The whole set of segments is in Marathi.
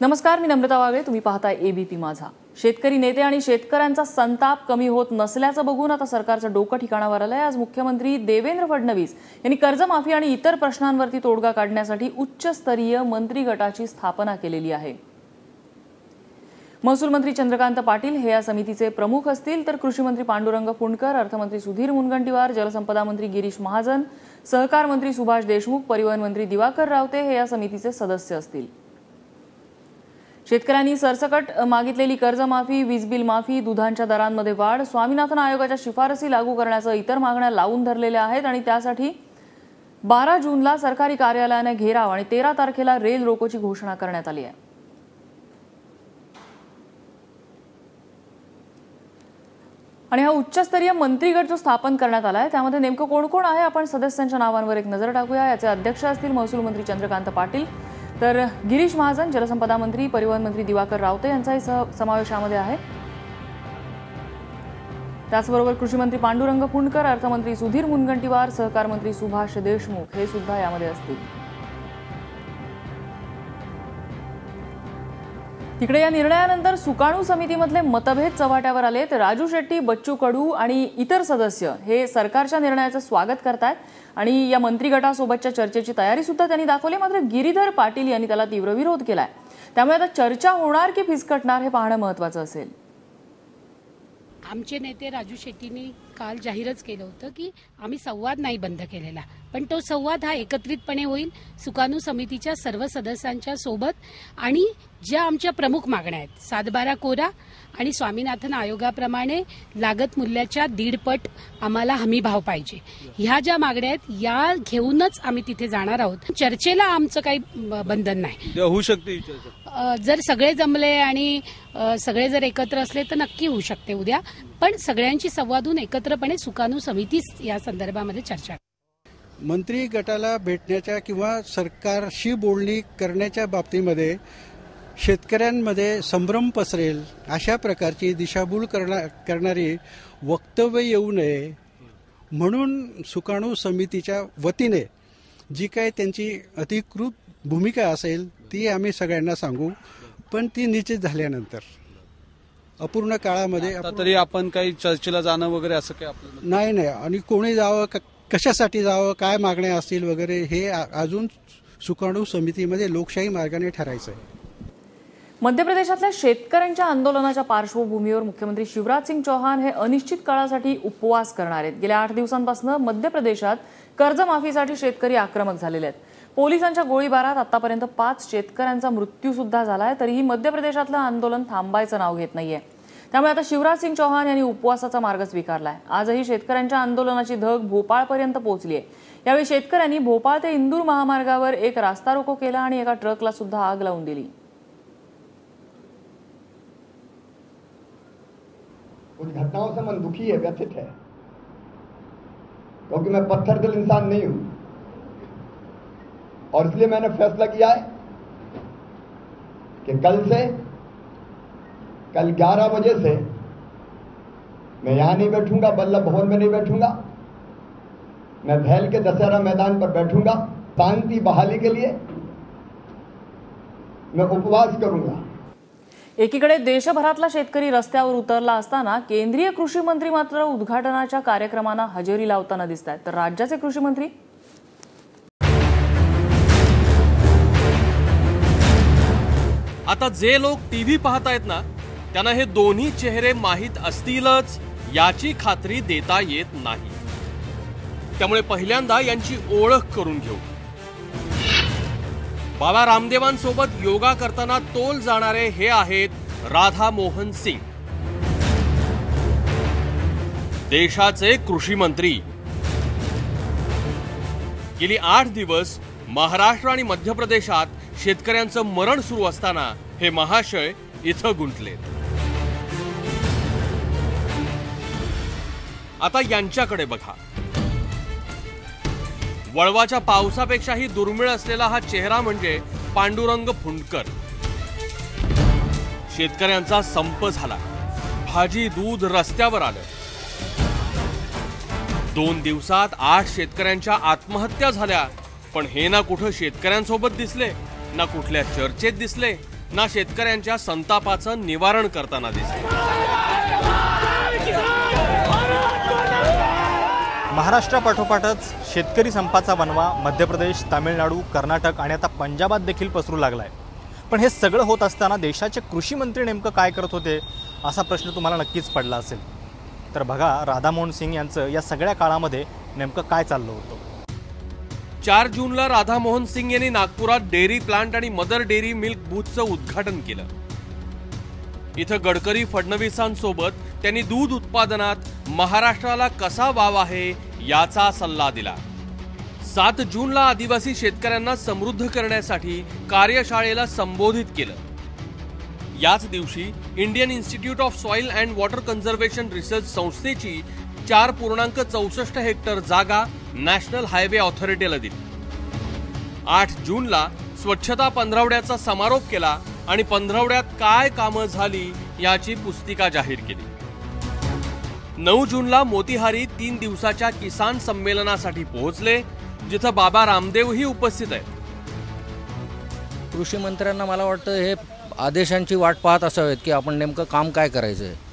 नमस्कार, मी नम्रता वागळे. तुम्ही पाहताय एबीपी माझा. शेतकरी नेते आणि शेतकऱ्यांचा संताप कमी होत नसल्याचं बघून आता सरकारचं डोकं ठिकाणावर आलंय. आज मुख्यमंत्री देवेंद्र फडणवीस यांनी कर्जमाफी आणि इतर प्रश्नांवरती तोडगा काढण्यासाठी उच्चस्तरीय मंत्री गटाची स्थापना केलेली आहे. महसूल मंत्री चंद्रकांत पाटील हे या समितीचे प्रमुख असतील, तर कृषी मंत्री पांडुरंग फुंडकर, अर्थमंत्री सुधीर मुनगंटीवार, जलसंपदा मंत्री गिरीश महाजन, सहकार मंत्री सुभाष देशमुख, परिवहन मंत्री दिवाकर रावते हे या समितीचे सदस्य असतील. शेतकऱ्यांनी सरसकट मागितलेली कर्जमाफी, वीज बिल माफी, दुधांच्या दरांमध्ये वाढ, स्वामीनाथन आयोगाच्या शिफारसी लागू करण्यासह इतर मागण्या लावून धरलेल्या आहेत आणि त्यासाठी 12 जूनला सरकारी कार्यालयाने घेराव आणि 13 तारखेला रेल रोकोची घोषणा करण्यात आली आहे. आणि हा उच्चस्तरीय मंत्रिगट जो स्थापन करण्यात आला आहे त्यामध्ये नेमकं कोण कोण आहे, आपण सदस्यांच्या नावांवर एक नजर टाकूया. याचे अध्यक्ष असतील महसूल मंत्री चंद्रकांत पाटील, तर गिरीश महाजन, जलसंपदा मंत्री, परिवहन मंत्री दिवाकर रावते यांचाही समावेशामध्ये आहे. त्याचबरोबर कृषी मंत्री पांडुरंग फुंडकर, अर्थमंत्री सुधीर मुनगंटीवार, सहकार मंत्री सुभाष देशमुख हे सुद्धा यामध्ये असतील. तिकडे या निर्णयानंतर सुकाणू समितीमधले मतभेद चव्हाट्यावर आले. तर राजू शेट्टी, बच्चू कडू आणि इतर सदस्य हे सरकारच्या निर्णयाचं स्वागत करतात आणि या मंत्रिगटासोबतच्या चर्चेची तयारी सुद्धा त्यांनी दाखवली. मात्र गिरीधर पाटील यांनी त्याला तीव्र विरोध केलाय. त्यामुळे आता चर्चा होणार की फिसकटणार हे पाहणं महत्त्वाचं असेल. आमचे नेते राजू शेट्टींनी काल जाहीरच केलं होतं की आम्ही संवाद नाही बंद केलेला, पण तो संवाद हा एकत्रितपणे होईल सुकाणू समितीच्या सर्व सदस्यांच्या सोबत. आणि ज्या आमच्या प्रमुख मागण्या आहेत, 7/12 कोरा आणि स्वामीनाथन आयोगाप्रमाणे लागत मूल्याच्या 1.5 पट आम्हाला हमी भाव पाहिजे, ह्या ज्या मागण्या आहेत या घेऊनच आम्ही तिथे जाणार आहोत. चर्चेला आमचं काही बंधन नाही. होऊ शकते जर सगळे जमले आणि सगळे जर एकत्र असले तर नक्की होऊ शकते उद्या, पण सगळ्यांची संवादून एकत्रपणे सुकाणू समितीच या संदर्भामध्ये चर्चा. मंत्री गटाला भेटण्याच्या किंवा सरकारशी बोलणी करण्याच्या बाबतीमध्ये शेतकऱ्यांमध्ये संभ्रम पसरेल अशा प्रकारची दिशाभूल करणारी वक्तव्य येऊ नये म्हणून सुकाणू समितीच्या वतीने जी काही त्यांची अधिकृत भूमिका असेल ती आम्ही सगळ्यांना सांगू, पण ती निश्चित झाल्यानंतर अपूर्ण काळामध्ये तरी आपण काही चर्चेला जाणं वगैरे असं काही आपलं नाही. आणि कोणी जावं, कशासाठी जावं, काय मागण्या असतील वगैरे हे अजून सुकाणू समितीमध्ये लोकशाही मार्गाने ठरायचं आहे. मध्य प्रदेशातल्या शेतकऱ्यांच्या आंदोलनाच्या पार्श्वभूमीवर मुख्यमंत्री शिवराज सिंग चौहान हे अनिश्चित काळासाठी उपवास करणार आहेत. गेल्या 8 दिवसांपासून मध्य प्रदेशात कर्जमाफीसाठी शेतकरी आक्रमक झालेले आहेत. पोलिसांच्या गोळीबारात आतापर्यंत 5 शेतकऱ्यांचा मृत्यू सुद्धा झालाय. तरीही मध्य प्रदेशातलं आंदोलन थांबायचं नाव घेत नाहीये. त्यामुळे आता शिवराज सिंग चौहान यांनी उपवासाचा मार्ग स्वीकारलाय. आजही शेतकऱ्यांच्या आंदोलनाची धग भोपाळपर्यंत पोहोचली आहे. यावेळी शेतकऱ्यांनी भोपाळ ते इंदूर महामार्गावर एक रास्ता रोको केला आणि एका ट्रकला सुद्धा आग लावून दिली. कुछ घटनाओं से मन दुखी है, व्यथित है, क्योंकि मैं पत्थर दिल इंसान नहीं हूं और इसलिए मैंने फैसला किया है कि कल 11 बजे से मैं यहां नहीं बैठूंगा, बल्लभ भवन में नहीं बैठूंगा, मैं भैल के दशहरा मैदान पर बैठूंगा. शांति बहाली के लिए मैं उपवास करूंगा. एकीकडे देशभरातला शेतकरी रस्त्यावर उतरला असताना केंद्रीय कृषी मंत्री मात्र उद्घाटनाच्या कार्यक्रमांना हजेरी लावताना दिसत आहेत. तर राज्याचे कृषी मंत्री आता जे लोक टीव्ही पाहतायत ना त्यांना हे दोन्ही चेहरे माहीत असतीलच याची खात्री देता येत नाही. त्यामुळे पहिल्यांदा यांची ओळख करून घेऊ. बाबा रामदेवांसोबत योगा करताना तोल जाणारे हे आहेत राधा मोहन सिंग, देशाचे कृषी मंत्री. गेली 8 दिवस महाराष्ट्र आणि मध्य प्रदेशात शेतकऱ्यांचं मरण सुरू असताना हे महाशय इथं गुंतलेत. आता यांच्याकडे बघा. वळवाच्या पावसापेक्षाही दुर्मिळ असलेला हा चेहरा म्हणजे पांडुरंग फुंडकर. शेतकऱ्यांचा संप झाला, भाजी दूध रस्त्यावर आलं. 2 दिवसात 8 शेतकऱ्यांच्या आत्महत्या झाल्या. पण हे ना कुठं शेतकऱ्यांसोबत दिसले, ना कुठल्या चर्चेत दिसले, ना शेतकऱ्यांच्या संतापाचं निवारण करताना दिसते। महाराष्ट्रापाठोपाठच शेतकरी संपाचा बनवा मध्य प्रदेश, तामिळनाडू, कर्नाटक आणि आता पंजाबात देखील पसरू लागलाय। पण हे सगळं होत असताना देशाचे कृषी मंत्री नेमकं काय करत होते असा प्रश्न तुम्हाला नक्कीच पडला असेल। तर बघा राधामोहन सिंग यांचं या सगळ्या काळामध्ये नेमकं काय चाललं होतं। 4 जूनला राधामोहन सिंग यांनी नागपुरात डेअरी प्लांट आणि मदर डेअरी मिल्क बूथचं उद्घाटन केलं। इथं गडकरी फडणवीसांसोबत त्यांनी दूध उत्पादनात महाराष्ट्राला कसा वाव आहे याचा सल्ला दिला। 7 जूनला आदिवासी शेतकऱ्यांना समृद्ध करण्यासाठी कार्यशाळेला संबोधित केलं। याच दिवशी Indian institute of soil and water conservation research संस्थेची 4.64 हेक्टर जागा नॅशनल हायवे ऑथॉरिटीला दिली। 8 जूनला स्वच्छता पंधरवड्याचा समारोप केला आणि पंधरवड्यात काय कामं झाली याची पुस्तिका जाहीर केली। 9 जूनला मोतीहारी 3 दिवसाच्या किसान संमेलनासाठी पोहोचले, जिथं बाबा रामदेवही उपस्थित आहेत। कृषी मंत्र्यांना मला वाटतं हे आदेशांची वाट पाहत असावेत की आपण नेमकं काम काय करायचं आहे।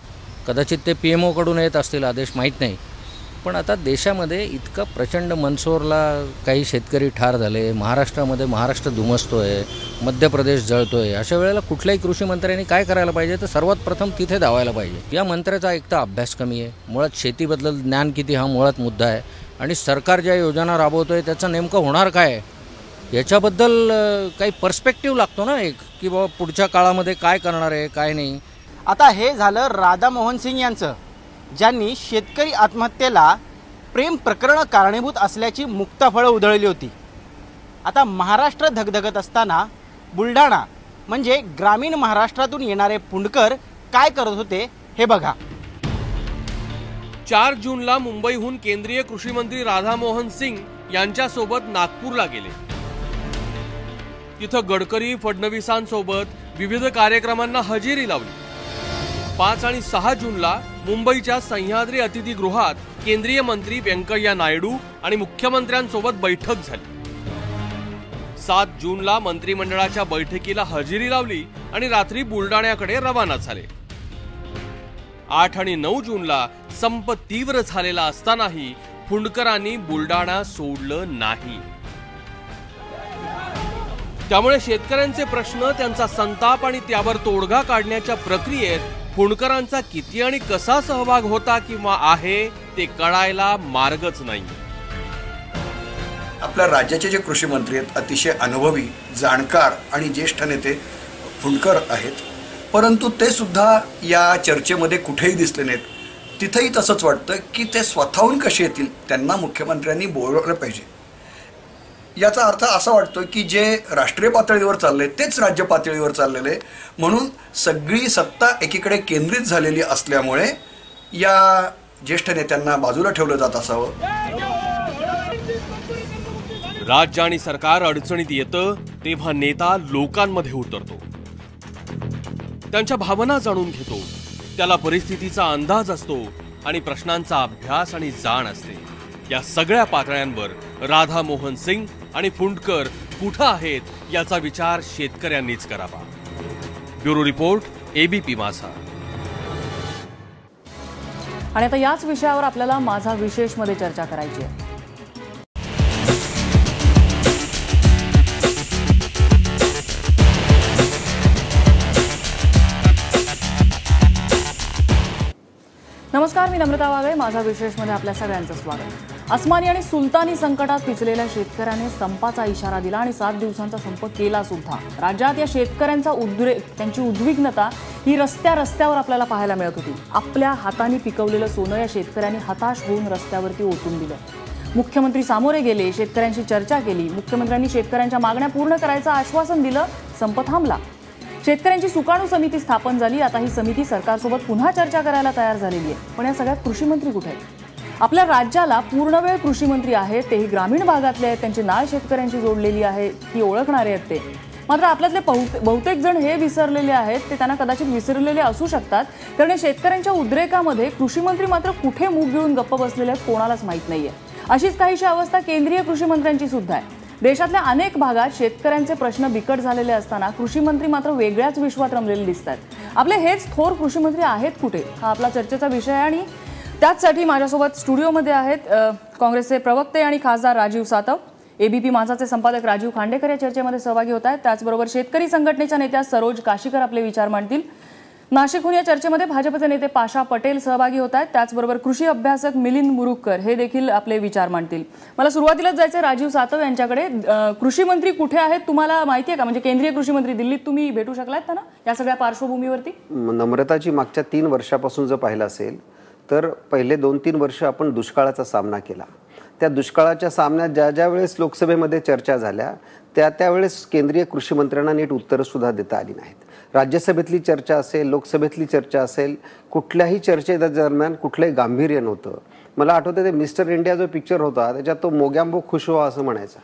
कदाचित ते PMO कडून येत असतील आदेश, माहीत नाही। पण आता देशामध्ये इतकं प्रचंड मनसोरला काही शेतकरी ठार झाले, महाराष्ट्रामध्ये महाराष्ट्र धुमसतोय, मध्य प्रदेश जळतोय। अशा वेळेला कुठल्याही कृषी मंत्र्यांनी काय करायला पाहिजे तर सर्वात प्रथम तिथे धावायला पाहिजे। या मंत्र्याचा एक तर अभ्यास कमी आहे, मुळात शेतीबद्दल ज्ञान किती हा मुळात मुद्दा आहे, आणि सरकार ज्या योजना राबवतोय त्याचं नेमकं होणार काय आहे याच्याबद्दल काही पर्स्पेक्टिव्ह लागतो ना एक, की बाबा पुढच्या काळामध्ये काय करणार आहे काय नाही। आता हे झालं राधामोहन सिंग यांचं, ज्यांनी शेतकरी आत्महत्येला प्रेम प्रकरण कारणीभूत असल्याची मुक्ताफळं उधळली होती। आता महाराष्ट्र धगधगत असताना बुलढाणा म्हणजे ग्रामीण महाराष्ट्रातून येणारे पुंडकर काय करत होते हे बघा। 4 जूनला मुंबईहून केंद्रीय कृषी मंत्री राधामोहन सिंग यांच्यासोबत नागपूरला गेले। तिथं गडकरी फडणवीसांसोबत विविध कार्यक्रमांना हजेरी लावली। 5 आणि 6 जूनला मुंबईच्या सह्याद्री अतिथीगृहात केंद्रीय मंत्री व्यंकय्या नायडू आणि मुख्यमंत्र्यांसोबत बैठक झाली। 7 जूनला मंत्रिमंडळाच्या बैठकीला हजेरी लावली आणि रात्री बुलडाण्याकडे रवाना झाले। 8 आणि 9 जूनला संप तीव्र झालेला असतानाही फुंडकरांनी बुलडाणा सोडलं नाही। त्यामुळे शेतकऱ्यांचे प्रश्न, त्यांचा संताप आणि त्यावर तोडगा काढण्याच्या प्रक्रियेत फुंडकरांचा किती आणि कसा सहभाग होता किंवा आहे ते कळायला मार्गच नाही। आपल्या राज्याचे जे कृषी मंत्री आहेत अतिशय अनुभवी, जाणकार आणि ज्येष्ठ नेते फुंडकर आहेत, परंतु ते सुद्धा या चर्चेमध्ये कुठेही दिसले नाहीत। तिथेही तसंच वाटतं की ते स्वतःहून कसे येतील, त्यांना मुख्यमंत्र्यांनी बोलवलं पाहिजे। याचा अर्थ असा वाटतो की जे राष्ट्रीय पातळीवर चालले तेच राज्य पातळीवर चाललेले, म्हणून सगळी सत्ता एकीकडे केंद्रित झालेली असल्यामुळे या ज्येष्ठ नेत्यांना बाजूला ठेवलं जात असावं। राज्य आणि सरकार अडचणीत येतं तेव्हा नेता लोकांमध्ये उतरतो, त्यांच्या भावना जाणून घेतो, त्याला परिस्थितीचा अंदाज असतो आणि प्रश्नांचा अभ्यास आणि जाण असते। या सगळ्या पातळ्यांवर राधामोहन सिंग आणि फुंडकर कुठं आहेत याचा विचार शेतकऱ्यांनीच करावा। ब्युरो रिपोर्ट, ABP माझा। आणि आता याच विषयावर आपल्याला माझा विशेष मध्ये चर्चा करायची आहे। नमस्कार, मी नम्रता वागळे। माझा विशेषमध्ये आपल्या सगळ्यांचं स्वागत। अस्मानी आणि सुलतानी संकटात पिचलेल्या शेतकऱ्याने संपाचा इशारा दिला आणि 7 दिवसांचा संप केला सुद्धा। राज्यात या शेतकऱ्यांचा उद्रेक, त्यांची उद्विग्नता ही रस्त्यावर आपल्याला पाहायला मिळत होती। आपल्या हाताने पिकवलेलं सोनं या शेतकऱ्यांनी हताश होऊन रस्त्यावरती ओतून दिलं। मुख्यमंत्री सामोरे गेले, शेतकऱ्यांशी चर्चा केली। मुख्यमंत्र्यांनी शेतकऱ्यांच्या मागण्या पूर्ण करायचं आश्वासन दिलं, संप थांबला। शेतकऱ्यांची सुकाणू समिती स्थापन झाली। आता ही समिती सरकारसोबत पुन्हा चर्चा करायला तयार झालेली आहे। पण या सगळ्यात कृषी मंत्री कुठे आहेत? आपल्या राज्याला पूर्णवेळ कृषी मंत्री आहेत, तेही ग्रामीण भागातले आहेत, त्यांची नाळ शेतकऱ्यांशी जोडलेली आहे, ती ओळखणारे आहेत ते। मात्र आपल्यातले बहुतेक जण हे विसरलेले आहेत, ते त्यांना कदाचित विसरलेले असू शकतात, कारण शेतकऱ्यांच्या उद्रेकामध्ये कृषी मंत्री मात्र कुठे मूग घेऊन गप्प बसलेले आहेत कोणालाच माहीत नाहीये। अशीच काहीशी अवस्था केंद्रीय कृषी मंत्र्यांची सुद्धा आहे। देशातल्या अनेक भागात शेतकऱ्यांचे प्रश्न बिकट झालेले असताना कृषी मंत्री मात्र वेगळ्याच विश्वात रमलेले दिसतात. आपले हेच थोर कृषी मंत्री आहेत कुठे, हा आपला चर्चेचा विषय आहे. आणि त्याचसाठी माझ्यासोबत स्टुडिओमध्ये आहेत काँग्रेसचे प्रवक्ते आणि खासदार राजीव सातव, एबीपी माझाचे संपादक राजीव खांडेकर या चर्चेमध्ये सहभागी होत आहेत. त्याचबरोबर शेतकरी संघटनेच्या नेत्या सरोज काशीकर आपले विचार मांडतील. नाशिकहून या चर्चेमध्ये भाजपचे नेते पाशा पटेल सहभागी होत आहेत. त्याचबरोबर कृषी अभ्यासक मिलिंद मुरुगकर हे देखील आपले विचार मांडतील. मला सुरुवातीलाच जायचं राजीव सातव यांच्याकडे. कृषी मंत्री कुठे आहेत तुम्हाला माहिती आहे का? म्हणजे केंद्रीय कृषी मंत्री दिल्लीत तुम्ही भेटू शकलात त्यांना या सगळ्या पार्श्वभूमीवरती? नम्रताची मागच्या 3 वर्षापासून जर पाहिलं असेल तर पहिले 2-3 वर्ष आपण दुष्काळाचा सामना केला. त्या दुष्काळाच्या सामन्यात ज्या वेळेस लोकसभेमध्ये चर्चा झाल्या त्यावेळेस केंद्रीय कृषी मंत्र्यांना नीट उत्तरं सुद्धा देता आली नाहीत. राज्यसभेतली चर्चा असेल, लोकसभेतली चर्चा असेल, कुठल्याही चर्चेदरम्यान कुठलंही गांभीर्य नव्हतं. मला आठवतं ते मिस्टर इंडिया जो पिक्चर होता त्याच्यात तो मोग्यांबो खुश व्हा असं म्हणायचा.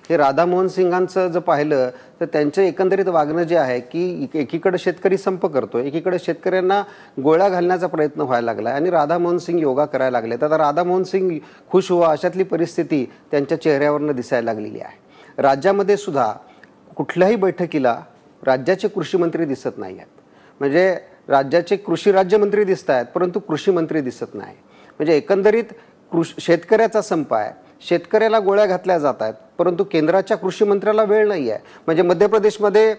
हे राधा मोहन सिंगांचं जर पाहिलं तर त्यांचं एकंदरीत वागणं जे आहे की एकीकडे शेतकरी संप करतो, एकीकडे शेतकऱ्यांना गोळ्या घालण्याचा प्रयत्न व्हायला लागला आणि राधा मोहन सिंग योगा करायला लागले. तर आता राधा मोहन सिंग खुश व्हा अशातली परिस्थिती त्यांच्या चेहऱ्यावरनं दिसायला लागलेली आहे. राज्यामध्ये सुद्धा कुठल्याही बैठकीला राज्याचे कृषी मंत्री दिसत नाही आहेत. म्हणजे राज्याचे कृषी राज्यमंत्री दिसत आहेत परंतु कृषी मंत्री दिसत नाही. म्हणजे एकंदरीत शेतकऱ्याचा संप आहे, शेतकऱ्याला गोळ्या घातल्या जात आहेत परंतु केंद्राच्या कृषी मंत्र्याला वेळ नाही आहे. म्हणजे मध्य प्रदेशमध्ये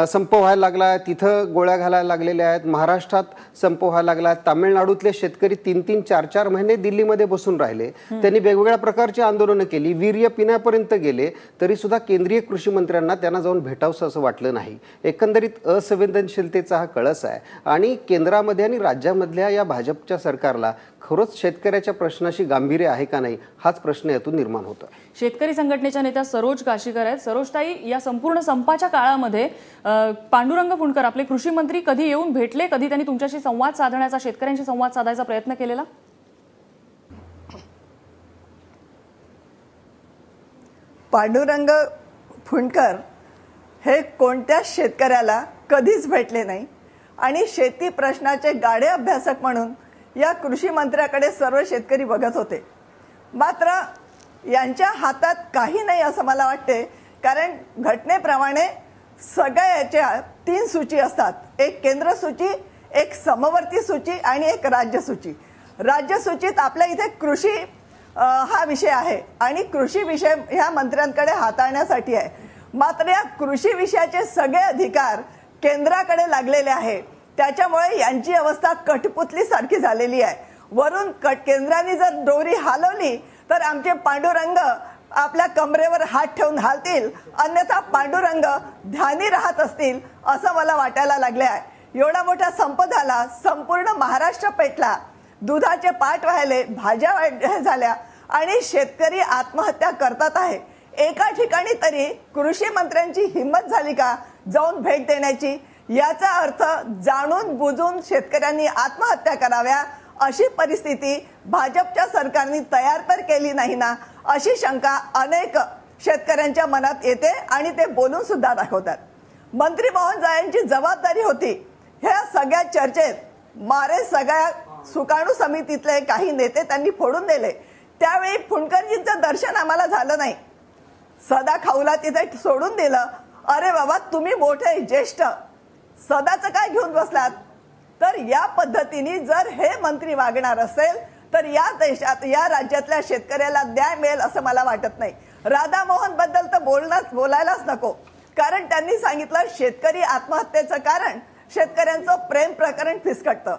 संप व्हायला लागला आहे, तिथं गोळ्या घालायला लागलेल्या आहेत. महाराष्ट्रात संप व्हायला लागला आहे. तामिळनाडूतले शेतकरी 3-3, 4-4 महिने दिल्लीमध्ये बसून राहिले. त्यांनी वेगवेगळ्या प्रकारची आंदोलनं केली, वीर्य पिण्यापर्यंत गेले, तरी सुद्धा केंद्रीय कृषी मंत्र्यांना त्यांना जाऊन भेटावंसं असं वाटलं नाही. एकंदरीत असंवेदनशीलतेचा हा कळस आहे. आणि केंद्रामध्ये आणि राज्यामधल्या या भाजपच्या सरकारला खरंच शेतकऱ्याच्या प्रश्नाशी गांभीर्य आहे का नाही हाच प्रश्न यातून निर्माण होतो. शेतकरी संघटनेच्या नेत्या सरोज काशीकर आहेत. सरोजताई, या संपूर्ण संपाच्या काळामध्ये पांडुरंग फुंडकर आपले कृषी मंत्री कधी येऊन भेटले, कधी त्यांनी तुमच्याशी संवाद साधण्याचा, शेतकऱ्यांशी संवाद साधायचा प्रयत्न केलेला? पांडुरंग फुंडकर हे कोणत्याच शेतकऱ्याला कधीच भेटले नाही आणि शेती प्रश्नाचे गाढे अभ्यासक म्हणून या कृषी मंत्र्याकडे सर्व शेतकरी बघत होते. मात्र यांच्या हातात काही नाही असं मला वाटते. कारण घटनेप्रमाणे सगळ्या याच्या 3 सूची असतात. एक केंद्र सूची, एक समवर्ती सूची आणि एक राज्य सूची. राज्य सूचीत आपल्या इथे कृषी हा विषय आहे आणि कृषी विषय ह्या मंत्र्यांकडे हाताळण्यासाठी आहे. मात्र या कृषी विषयाचे सगळे अधिकार केंद्राकडे लागलेले आहे. त्याच्यामुळे यांची अवस्था कठपुतली सारखी झालेली आहे. वरून केंद्राने जर दोरी हलवली तर आमचे पांडुरंग आपल्या कमरेवर हात ठेवून हालतील, अन्यथा पांडुरंग ध्यानी राहत असतील असं मला वाटायला लागले आहे. एवढा मोठा संप झाला, संपूर्ण महाराष्ट्र पेटला, दुधाचे पाट वाहिले, भाज्या झाल्या आणि शेतकरी आत्महत्या करतात आहे. एका ठिकाणी तरी कृषी मंत्र्यांची हिंमत झाली का जाऊन भेट देण्याची? याचा अर्थ जाणून बुजून शेतकऱ्यांनी आत्महत्या कराव्या अशी परिस्थिती भाजपच्या सरकारने तयार तर केली नाही ना, अशी शंका अनेक शेतकऱ्यांच्या मनात येते आणि ते बोलून सुद्धा दाखवतात. मंत्री मोहन जायांची जबाबदारी होती ह्या सगळ्या चर्चेत. मारे सगळ्या सुकाणू समितीतले काही नेते त्यांनी फोडून दिले. त्यावेळी फुंडकरजींचं दर्शन आम्हाला झालं नाही. सदा खाऊला तिथे सोडून दिलं. अरे बाबा, तुम्ही मोठे ज्येष्ठ, सदाचं काय घेऊन बसलात? तर या पद्धतीने जर हे मंत्री वागणार असेल तर या देशात, या राज्यातल्या शेतकऱ्याला न्याय मिळेल असं मला वाटत नाही. राधा मोहन बद्दल तर बोलायलाच नको. कारण त्यांनी सांगितलं शेतकरी आत्महत्येचं कारण शेतकऱ्यांचं प्रेम प्रकरण फिसकटतं.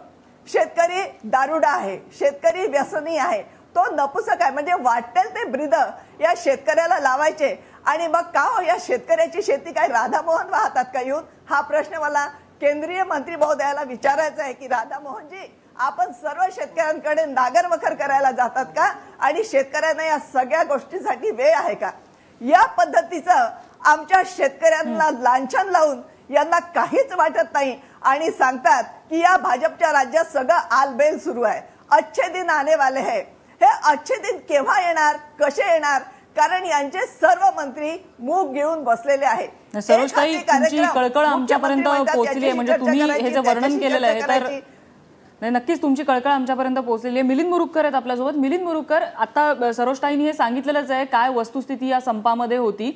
शेतकरी दारुडा आहे, शेतकरी व्यसनी आहे, तो नपुसक आहे. म्हणजे वाटेल ते ब्रीद या शेतकऱ्याला लावायचे आणि मग का हो या शेतकऱ्याची शेती काय राधा मोहन वाहतात का येऊन? हा प्रश्न मला केंद्रीय मंत्री महोदयाला विचारायचं आहे की राधा मोहनजी, आपण सर्व शेतकऱ्यांकडे नागरवखर करायला जातात का आणि शेतकऱ्यांना या सगळ्या गोष्टींसाठी वेळ आहे का? या पद्धतीचं आमच्या शेतकऱ्यांना लांछन लावून यांना काहीच वाटत नाही आणि सांगतात की या भाजपच्या राज्यात सगळं आलबेल सुरू आहे, अच्छे दिन आने वाले है. हे अच्छे दिन केव्हा येणार, कसे येणार? कारण यांचे सर्व मंत्री मूग गिळून बसलेले आहेत. सरोजताई, तुमची कळकळ आमच्यापर्यंत पोहोचली आहे. म्हणजे तुम्ही हे जे वर्णन केलेलं आहे तर नाही, नक्कीच तुमची कळकळ आमच्यापर्यंत पोहोचलेली आहे. मिलिंद मुरुगकर आहेत आपल्यासोबत. मिलिंद मुरुगकर, आता सरोजताईंनी हे सांगितलेलंच आहे काय वस्तुस्थिती या संपामध्ये होती.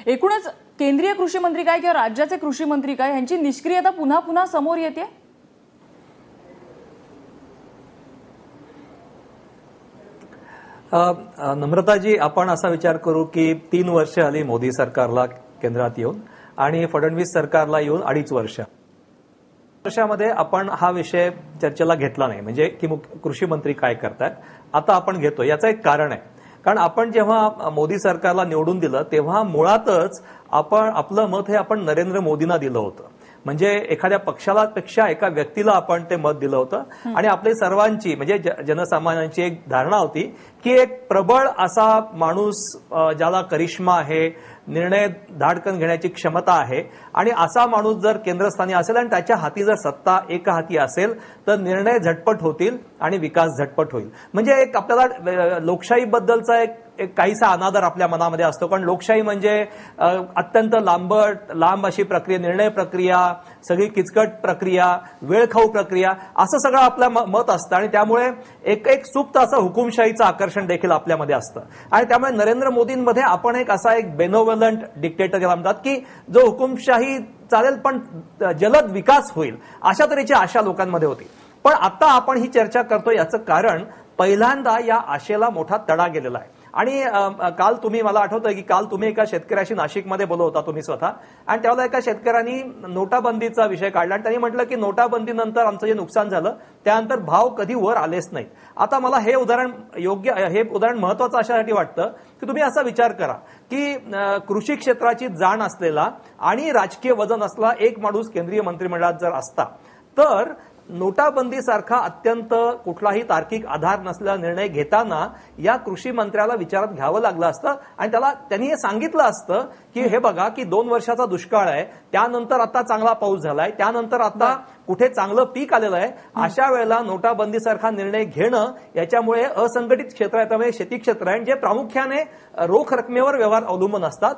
एकूणच केंद्रीय कृषी मंत्री काय किंवा राज्याचे कृषी मंत्री काय यांची निष्क्रियता पुन्हा पुन्हा समोर येते. नम्रताजी, आपण असा विचार करू की 3 वर्ष आली मोदी सरकारला केंद्रात येऊन आणि फडणवीस सरकारला येऊन 2.5 वर्षामध्ये आपण हा विषय चर्चेला घेतला नाही, म्हणजे की कृषी मंत्री काय करतात. आता आपण घेतो. याचं एक कारण आहे, कारण आपण जेव्हा मोदी सरकारला निवडून दिलं तेव्हा मुळातच आपण आपलं मत हे आपण नरेंद्र मोदींना दिलं होतं. म्हणजे एखाद्या पक्षाला पेक्षा एका व्यक्तीला आपण ते मत दिलं होतं आणि आपली सर्वांची म्हणजे जनसामान्यांची एक धारणा होती की एक प्रबळ असा माणूस ज्याला करिश्मा आहे, निर्णय धाडकन घेण्याची क्षमता आहे आणि असा माणूस जर केंद्रस्थानी असेल आणि त्याच्या हाती जर सत्ता एका हाती असेल तर निर्णय झटपट होतील आणि विकास झटपट होईल. म्हणजे एक आपल्याला लोकशाहीबद्दलचा एक काहीसा अनादर आपल्या मनामध्ये असतो, कारण लोकशाही म्हणजे अत्यंत लांब अशी प्रक्रिया, निर्णय प्रक्रिया, सगळी किचकट प्रक्रिया, वेळखाऊ प्रक्रिया, असं सगळं आपलं मत असतं आणि त्यामुळे एक सुप्त असं हुकुमशाहीचं आकर्षण देखील आपल्यामध्ये असतं. आणि त्यामुळे नरेंद्र मोदींमध्ये आपण एक असा एक बेनोव्हलंट डिक्टेटर ज्याला म्हणतात की जो हुकुमशाही चालेल पण जलद विकास होईल, अशा तऱ्हेची आशा लोकांमध्ये होती. पण आता आपण ही चर्चा करतो याचं कारण पहिल्यांदा या आशेला मोठा तडा गेलेला आहे. आणि काल तुम्ही, मला आठवतंय की काल तुम्ही एका शेतकऱ्याशी नाशिकमध्ये बोलत होता तुम्ही स्वतः, आणि त्यावेळेला एका शेतकऱ्यांनी नोटाबंदीचा विषय काढला आणि त्यांनी म्हटलं की नोटाबंदीनंतर आमचं जे नुकसान झालं त्यानंतर भाव कधी वर आलेच नाहीत. आता मला हे उदाहरण महत्वाचं अशासाठी वाटतं की तुम्ही असा विचार करा की कृषी क्षेत्राची जाण असलेला आणि राजकीय वजन असलेला एक माणूस केंद्रीय मंत्रिमंडळात जर असता तर नोटाबंदीसारखा अत्यंत कुठलाही तार्किक आधार नसलेला निर्णय घेताना या कृषी मंत्र्याला विचारात घ्यावं लागलं असतं आणि त्यांनी हे सांगितलं असतं की हे बघा की 2 वर्षाचा दुष्काळ आहे, त्यानंतर आता चांगला पाऊस झालाय, त्यानंतर आता कुठे चांगलं पीक आलेलं आहे, अशा वेळेला नोटाबंदीसारखा निर्णय घेणं याच्यामुळे असंघटित क्षेत्र आहे, त्यामुळे शेती क्षेत्र आहे जे प्रामुख्याने रोख रकमेवर व्यवहार अवलंबून असतात,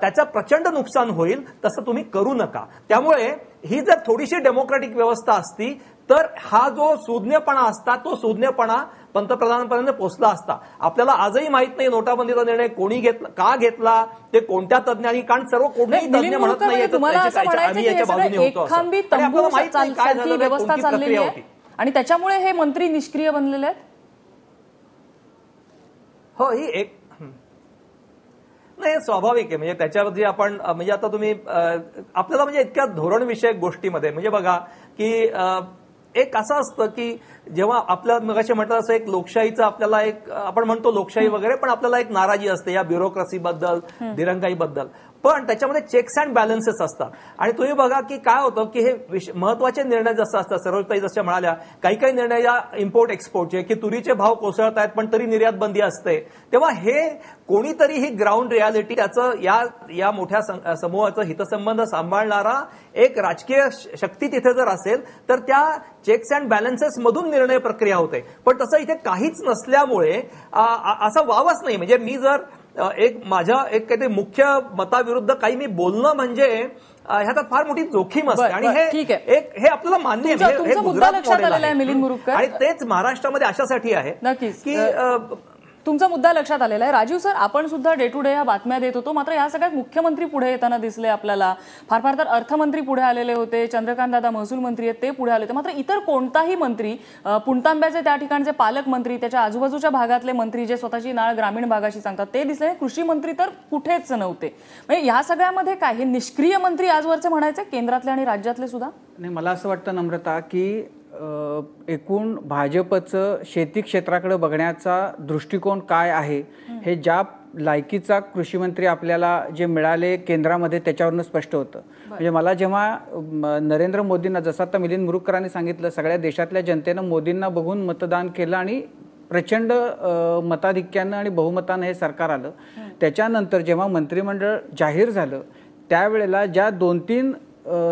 त्याचं प्रचंड नुकसान होईल, तसं तुम्ही करू नका. त्यामुळे ही जर थोडीशी डेमोक्रॅटिक व्यवस्था असती तर हा जो सुज्ञपणा असता तो सुज्ञपणा पंतप्रधानांपर्यंत पोहोचला असता. आपल्याला आजही माहित नाही नोटाबंदीचा निर्णय कोणी घेतला, का घेतला, ते कोणत्या तज्ञांनी, कारण सर्व कोणीही तज्ञ म्हणत नाही आम्ही याच्या बाजूने होतो असं. आणि आपल्याला माहित नाही काय झालं, व्यवस्था चाललेली आहे आणि त्याच्यामुळे हे मंत्री निष्क्रिय बनलेले आहेत. हो, ही एक नाही स्वाभाविक आहे. म्हणजे त्याच्यावरती आपण म्हणजे आता तुम्ही आपल्याला म्हणजे इतक्या धोरणविषयक गोष्टीमध्ये म्हणजे बघा की एक असं असतं की जेव्हा आपल्या मगाशी म्हटलं असं एक लोकशाहीचं आपल्याला एक आपण म्हणतो लोकशाही वगैरे, पण आपल्याला एक नाराजी असते या ब्युरोक्रेसीबद्दल, दिरंगाईबद्दल, पण त्याच्यामध्ये चेक्स अँड बॅलन्सेस असतात. आणि तुम्ही बघा की काय होतं की हे महत्वाचे निर्णय जसं असतात, सरोजताई जसं म्हणाल्या, काही निर्णय या इम्पोर्ट एक्सपोर्टचे की तुरीचे भाव कोसळत आहेत पण तरी निर्यात बंदी असते, तेव्हा हे कोणीतरी ही ग्राउंड रियालिटी त्याचं या मोठ्या समूहाचं हितसंबंध सांभाळणारा एक राजकीय शक्ती तिथे जर असेल तर त्या चेक्स अँड बॅलन्सेस मधून निर्णय प्रक्रिया होते. पण तसं इथे काहीच नसल्यामुळे असं वावच नाही. म्हणजे मी जर माझ्या काहीतरी मुख्य मताविरुद्ध काही मी बोलणं म्हणजे ह्यात फार मोठी जोखीम असते आणि हे आपल्याला मान्य आहे. आणि तेच महाराष्ट्रामध्ये अशासाठी आहे की तुमचा मुद्दा लक्षात आलेला आहे. राजीव सर, आपण सुद्धा डे टू डे या बातम्या देत होतो, मात्र या सगळ्यात मुख्यमंत्री पुढे येताना दिसले आपल्याला. फार तर अर्थमंत्री पुढे आलेले होते, चंद्रकांत दादा महसूल मंत्री आहेत ते पुढे आले होते, मात्र इतर कोणताही मंत्री, पुणतांब्याचे त्या ठिकाणचे पालकमंत्री, त्याच्या आजूबाजूच्या भागातले मंत्री जे स्वतःची नाळ ग्रामीण भागाशी सांगतात ते दिसले. कृषी मंत्री तर कुठेच नव्हते. म्हणजे या सगळ्यामध्ये काय हे निष्क्रिय मंत्री आजवरचे म्हणायचे, केंद्रातले आणि राज्यातले सुद्धा? नाही, मला असं वाटतं नम्रता की एकूण भाजपचं शेती क्षेत्राकडे बघण्याचा दृष्टिकोन काय आहे हे ज्या लायकीचा कृषी मंत्री आपल्याला जे मिळाले केंद्रामध्ये त्याच्यावरून स्पष्ट होतं. म्हणजे मला जेव्हा नरेंद्र मोदींना, जसं आता मिलिंद मुरुगकरांनी सांगितलं, सगळ्या देशातल्या जनतेनं मोदींना बघून मतदान केलं आणि प्रचंड मताधिक्यानं आणि बहुमतानं हे सरकार आलं. त्याच्यानंतर जेव्हा मंत्रिमंडळ जाहीर झालं त्यावेळेला ज्या 2-3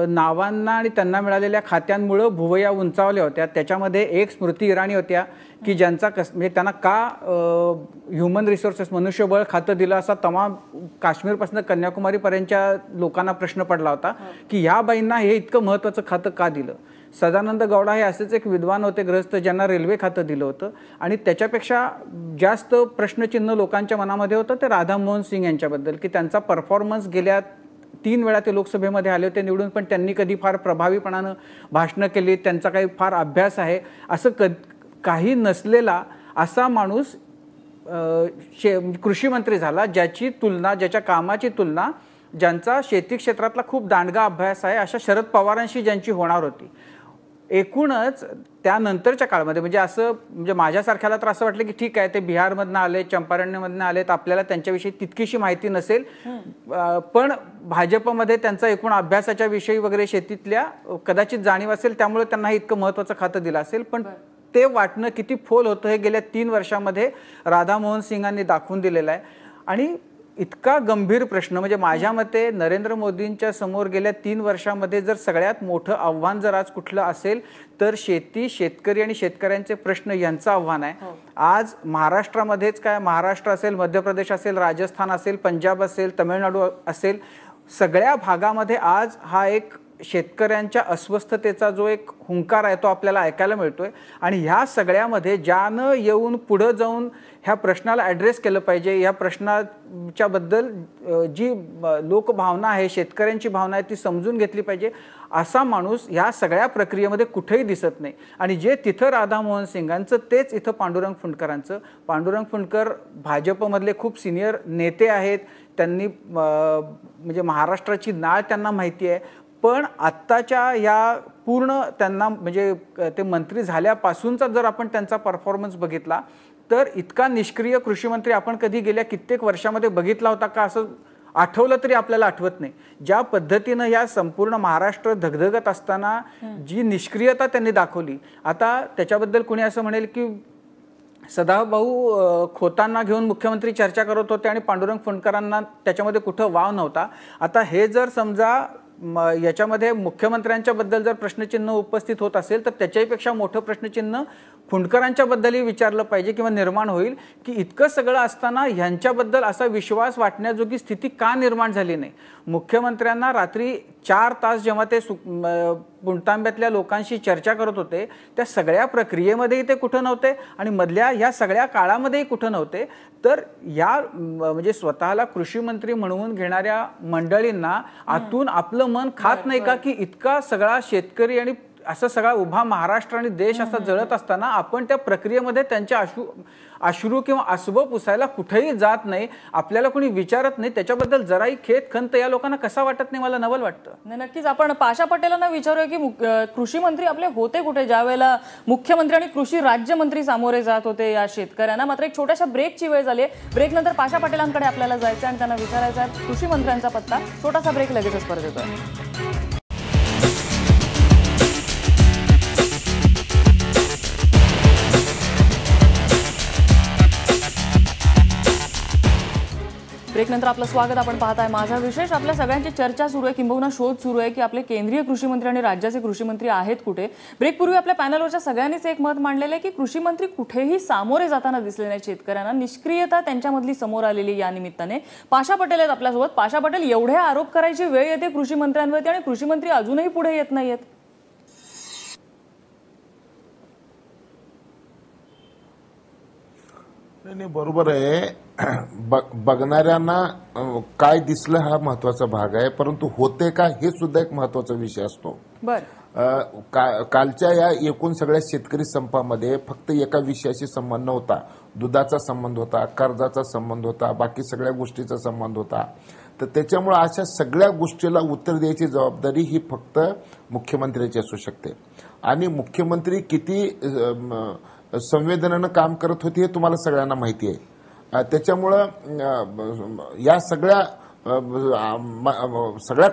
नावांना आणि त्यांना मिळालेल्या खात्यांमुळे भुवया उंचावल्या होत्या, त्याच्यामध्ये एक स्मृती इराणी होत्या की ज्यांचा म्हणजे त्यांना का ह्युमन रिसोर्सेस मनुष्यबळ खातं दिलं असा तमाम काश्मीरपासून कन्याकुमारीपर्यंतच्या लोकांना प्रश्न पडला होता की ह्या बाईंना हे इतकं महत्त्वाचं खातं का दिलं. सदानंद गौडा हे असेच एक विद्वान होते ग्रस्त ज्यांना रेल्वे खातं दिलं होतं आणि त्याच्यापेक्षा जास्त प्रश्नचिन्ह लोकांच्या मनामध्ये होतं ते राधामोहन सिंग यांच्याबद्दल की त्यांचा परफॉर्मन्स गेल्या 3 वेळा ते लोकसभेमध्ये आले होते निवडून, पण त्यांनी कधी फार प्रभावीपणानं भाषणं केली, त्यांचा काही फार अभ्यास आहे असं काही नसलेला असा माणूस कृषी मंत्री झाला, ज्याच्या कामाची तुलना ज्यांचा शेती क्षेत्रातला खूप दांडगा अभ्यास आहे अशा शरद पवारांशी ज्यांची होणार होती. एकूणच त्यानंतरच्या काळामध्ये म्हणजे माझ्यासारख्याला तर असं वाटलं की ठीक आहे ते बिहारमधनं आले, चंपारण्यमधनं आलेत, आपल्याला त्यांच्याविषयी तितकीशी माहिती नसेल, पण भाजपमध्ये त्यांचा एकूण अभ्यासाच्या विषयी वगैरे शेतीतल्या कदाचित जाणीव असेल, त्यामुळे त्यांना इतकं महत्त्वाचं खातं दिलं असेल. पण ते वाटणं किती फोल होतं हे गेल्या 3 वर्षामध्ये राधामोहन सिंगांनी दाखवून दिलेलं आहे. आणि इतका गंभीर प्रश्न म्हणजे माझ्या मते नरेंद्र मोदींच्या समोर गेल्या 3 वर्षामध्ये जर सगळ्यात मोठं आव्हान जर आज कुठलं असेल तर शेती, शेतकरी आणि शेतकऱ्यांचे प्रश्न यांचं आव्हान आहे. आज महाराष्ट्रामध्येच काय, महाराष्ट्र असेल, मध्य प्रदेश असेल, राजस्थान असेल, पंजाब असेल, तमिळनाडू असेल, सगळ्या भागामध्ये आज हा एक शेतकऱ्यांच्या अस्वस्थतेचा जो एक हुंकार आहे तो आपल्याला ऐकायला मिळतोय. आणि ह्या सगळ्यामध्ये ज्यानं येऊन पुढं जाऊन ह्या प्रश्नाला ॲड्रेस केलं पाहिजे, या प्रश्नाच्या बद्दल जी लोकभावना आहे, शेतकऱ्यांची भावना आहे ती समजून घेतली पाहिजे, असा माणूस ह्या सगळ्या प्रक्रियेमध्ये कुठेही दिसत नाही. आणि जे तिथं राधामोहन सिंगांचं तेच इथं पांडुरंग फुंडकरांचं. पांडुरंग फुंडकर भाजपमधले खूप सिनियर नेते आहेत, त्यांनी म्हणजे महाराष्ट्राची नाळ त्यांना माहिती आहे. पण आत्ताच्या या पूर्ण त्यांना म्हणजे ते मंत्री झाल्यापासूनचा जर आपण त्यांचा परफॉर्मन्स बघितला तर इतका निष्क्रिय कृषी मंत्री आपण कधी गेल्या कित्येक वर्षामध्ये बघितला होता का असं आठवलं तरी आपल्याला आठवत नाही. ज्या पद्धतीनं या संपूर्ण महाराष्ट्र धगधगत असताना जी निष्क्रियता त्यांनी दाखवली, आता त्याच्याबद्दल कुणी असं म्हणेल की सदाभाऊ खोतांना घेऊन मुख्यमंत्री चर्चा करत होते आणि पांडुरंग फुंडकरांना त्याच्यामध्ये कुठं वाव नव्हता. आता हे जर समजा याच्यामध्ये मुख्यमंत्र्यांच्या बद्दल जर प्रश्नचिन्ह उपस्थित होत असेल तर त्याच्यापेक्षा मोठं प्रश्नचिन्ह फुंडकरांच्या बद्दलही विचारलं पाहिजे किंवा निर्माण होईल की इतकं सगळं असताना ह्यांच्याबद्दल असा विश्वास वाटण्याजोगी स्थिती का निर्माण झाली नाही. मुख्यमंत्र्यांना रात्री 4 तास जेव्हा ते पुणतांब्यातल्या लोकांशी चर्चा करत होते त्या सगळ्या प्रक्रियेमध्येही ते कुठं नव्हते आणि मधल्या ह्या सगळ्या काळामध्येही कुठं नव्हते. तर या म्हणजे स्वतःला कृषी मंत्री म्हणून घेणाऱ्या मंडळींना आतून आपलं मन खात नाही का की इतका सगळा शेतकरी आणि असं सगळा उभा महाराष्ट्र आणि देश असा जळत असताना आपण त्या प्रक्रियेमध्ये त्यांच्या अश्रू किंवा अस्व पुसायला कुठेही जात नाही, आपल्याला कोणी विचारत नाही. त्याच्याबद्दल जराही खेद खंत या लोकांना कसा वाटत नाही, मला नवल वाटतं. नक्कीच आपण पाशा पटेलांना विचारूया की कृषी मंत्री आपले होते कुठे ज्यावेळेला मुख्यमंत्री आणि कृषी राज्यमंत्री सामोरे जात होते या शेतकऱ्यांना. मात्र एक छोट्याशा ब्रेकची वेळ झाली आहे. ब्रेकनंतर पाशा पटेलांकडे आपल्याला जायचं आणि त्यांना विचारायचा आहे कृषी मंत्र्यांचा पत्ता. छोटासा ब्रेक, लगेचच परत येतोय. ब्रेकनंतर आपलं स्वागत. आपण पाहताय माझा विशेष. आपल्या सगळ्यांची चर्चा सुरू आहे, किंबहुना शोध सुरू आहे की आपले केंद्रीय कृषी मंत्री आणि राज्याचे कृषी मंत्री आहेत कुठे. ब्रेकपूर्वी आपल्या पॅनलवरच्या सगळ्यांनीच एक मत मांडलेलं आहे की कृषी मंत्री कुठेही सामोरे जाताना दिसले नाही शेतकऱ्यांना. निष्क्रियता त्यांच्यामधली समोर आलेली या निमित्ताने. पाशा पटेल आहेत आपल्यासोबत. पाशा पटेल, एवढे आरोप करायची वेळ येते कृषी मंत्र्यांवरती आणि कृषी मंत्री अजूनही पुढे येत नाहीयेत. नाही, बरोबर आहे. बघणाऱ्यांना काय दिसलं हा महत्वाचा भाग आहे, परंतु होते का हे सुद्धा एक महत्वाचा विषय असतो. कालच्या या एकूण सगळ्या शेतकरी संपामध्ये फक्त एका विषयाशी संबंध नव्हता. दुधाचा संबंध होता, कर्जाचा संबंध होता, बाकी सगळ्या गोष्टीचा संबंध होता. तर त्याच्यामुळे अशा सगळ्या गोष्टीला उत्तर द्यायची जबाबदारी ही फक्त मुख्यमंत्र्याची असू शकते. आणि मुख्यमंत्री किती संवेदनेनं काम करत होती हे तुम्हाला सगळ्यांना माहिती आहे. त्याच्यामुळं या सगळ्या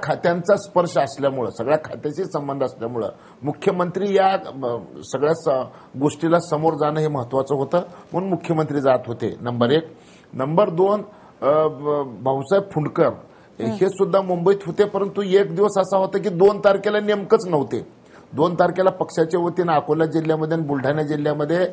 खात्यांचा स्पर्श असल्यामुळं, सगळ्या खात्याशी संबंध असल्यामुळं मुख्यमंत्री या सगळ्या गोष्टीला समोर जाणं हे महत्वाचं होतं, म्हणून मुख्यमंत्री जात होते. नंबर 1. नंबर 2, भाऊसाहेब फुंडकर हे सुद्धा मुंबईत होते, परंतु एक दिवस असा होता की 2 तारखेला नेमकंच नव्हते. 2 तारखेला पक्षाच्या वतीनं अकोला जिल्ह्यामध्ये आणि बुलढाणा जिल्ह्यामध्ये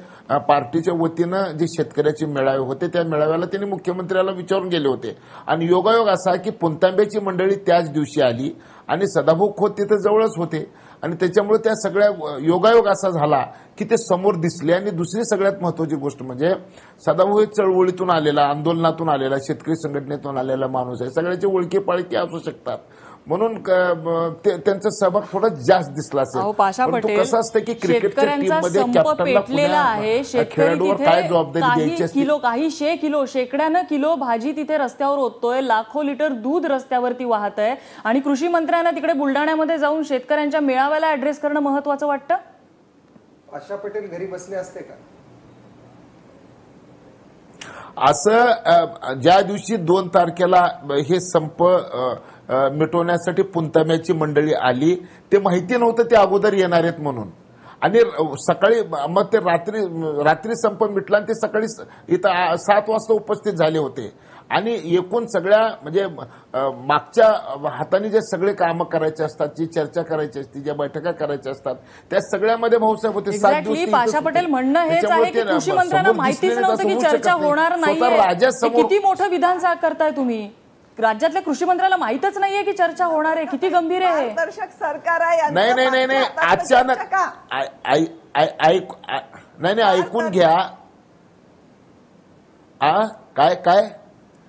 पार्टीच्या वतीनं जे शेतकऱ्याचे मेळावे होते त्या मेळाव्याला त्यांनी मुख्यमंत्र्याला विचारून गेले होते. आणि योगायोग असा की पुणतांब्याची मंडळी त्याच दिवशी आली आणि सदाभाऊ खोत तिथे जवळच होते आणि त्याच्यामुळे त्या सगळ्या योगायोग असा झाला की ते समोर दिसले. आणि दुसरी सगळ्यात महत्वाची गोष्ट म्हणजे सदाभाऊ हे चळवळीतून आलेला, आंदोलनातून आलेला, शेतकरी संघटनेतून आलेला माणूस आहे. सगळ्याचे ओळखी पाळखी असू शकतात म्हणून त्यांचा सहभाग थोडा जास्त दिसला असेल. पाशा पटेल, कसं असतं की क्रिकेटच्या शेतकऱ्यांचा टीममध्ये संप पेटलेला आहे. खेळाडूवर काय जबाबदारी द्यायची असते. काही किलो शेकड्यानं किलो भाजी तिथे रस्त्यावर ओततोय, लाखो लिटर दूध रस्त्यावरती वाहत आहे आणि कृषी मंत्र्यांना तिकडे बुलढाण्यामध्ये जाऊन शेतकऱ्यांच्या मेळाव्याला ऍड्रेस करणं महत्वाचं वाटतं. पाशा पटेल घरी बसले असते का? असं ज्या दिवशी 2 तारखेला हे संप मिटवण्यासाठी पुंताम्याची मंडळी आली ते माहिती नव्हतं ते अगोदर येणार आहेत म्हणून. आणि सकाळी मग ते रात्री संप मिटला आणि ते सकाळी इथं 7 वाजता उपस्थित झाले होते. आणि एकूण सगळ्या म्हणजे मागच्या हाताने जे सगळे कामं करायचे असतात, जी चर्चा करायची असते, ज्या बैठका करायच्या असतात त्या सगळ्यामध्ये भाऊसाहेब होते. 7 दिवस पाशा पटेल म्हणणं हेच आहे की कृषी मंत्र्यांना माहितीच नव्हतं की चर्चा होणार नाहीये. किती मोठं विधान करताय तुम्ही. राज्यातल्या कृषी मंत्र्याला माहितच नाहीये की चर्चा होणार आहे. किती गंभीर आहे. पारदर्शक सरकार आहे. नाही अचानक नाही ऐकून घ्या. काय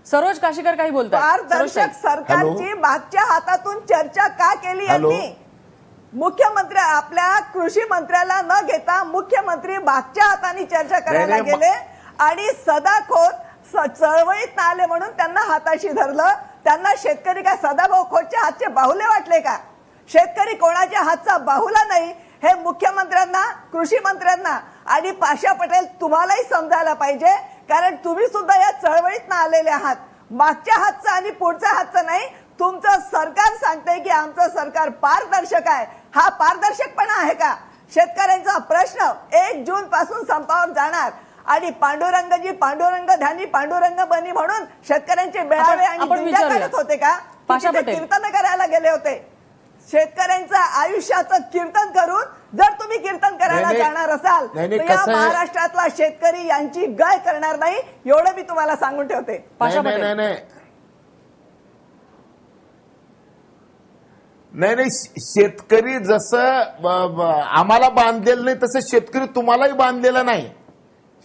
सरोज काशीकर काही बोलतात. पारदर्शक सरकारची मागच्या हातातून चर्चा का केली यांनी? मुख्यमंत्री आपल्या कृषी मंत्र्याला न घेता मुख्यमंत्री मागच्या हाताने चर्चा करायला गेले आणि सदाखोत चळवळीत आले म्हणून त्यांना हाताशी धरलं. त्यांना शेतकरी काय सदाभाऊ खोतच्या हातचे बाहुले वाटले का? शेतकरी कोणाच्या हातचा बाहुला नाही हे मुख्यमंत्र्यांना, कृषी मंत्र्यांना आणि पाशा पटेल तुम्हालाही समजायला पाहिजे. कारण तुम्ही सुद्धा या चळवळीत आलेले आहात. मागच्या हातचं आणि पुढच्या हातचं नाही. तुमचं सरकार सांगतंय की आमचं सरकार पारदर्शक आहे. हा पारदर्शकपणा आहे का? शेतकऱ्यांचा प्रश्न 1 जून पासून संपावर जाणार आणि पांडुरंगजी पांडुरंग ध्यानी पांडुरंग बनी म्हणून शेतकऱ्यांचे मेळावे आणि दिंड्या करत होते का? कीर्तन करायला गेले होते. शेतकऱ्यांचं आयुष्याचं कीर्तन करून जर तुम्ही कीर्तन करायला जाणार असाल तर या महाराष्ट्रातला शेतकरी यांची गाय करणार नाही. एवढं मी तुम्हाला सांगून ठेवते. नाही शेतकरी जसं आम्हाला बांधलेलं नाही तसं शेतकरी तुम्हालाही बांधलेला नाही.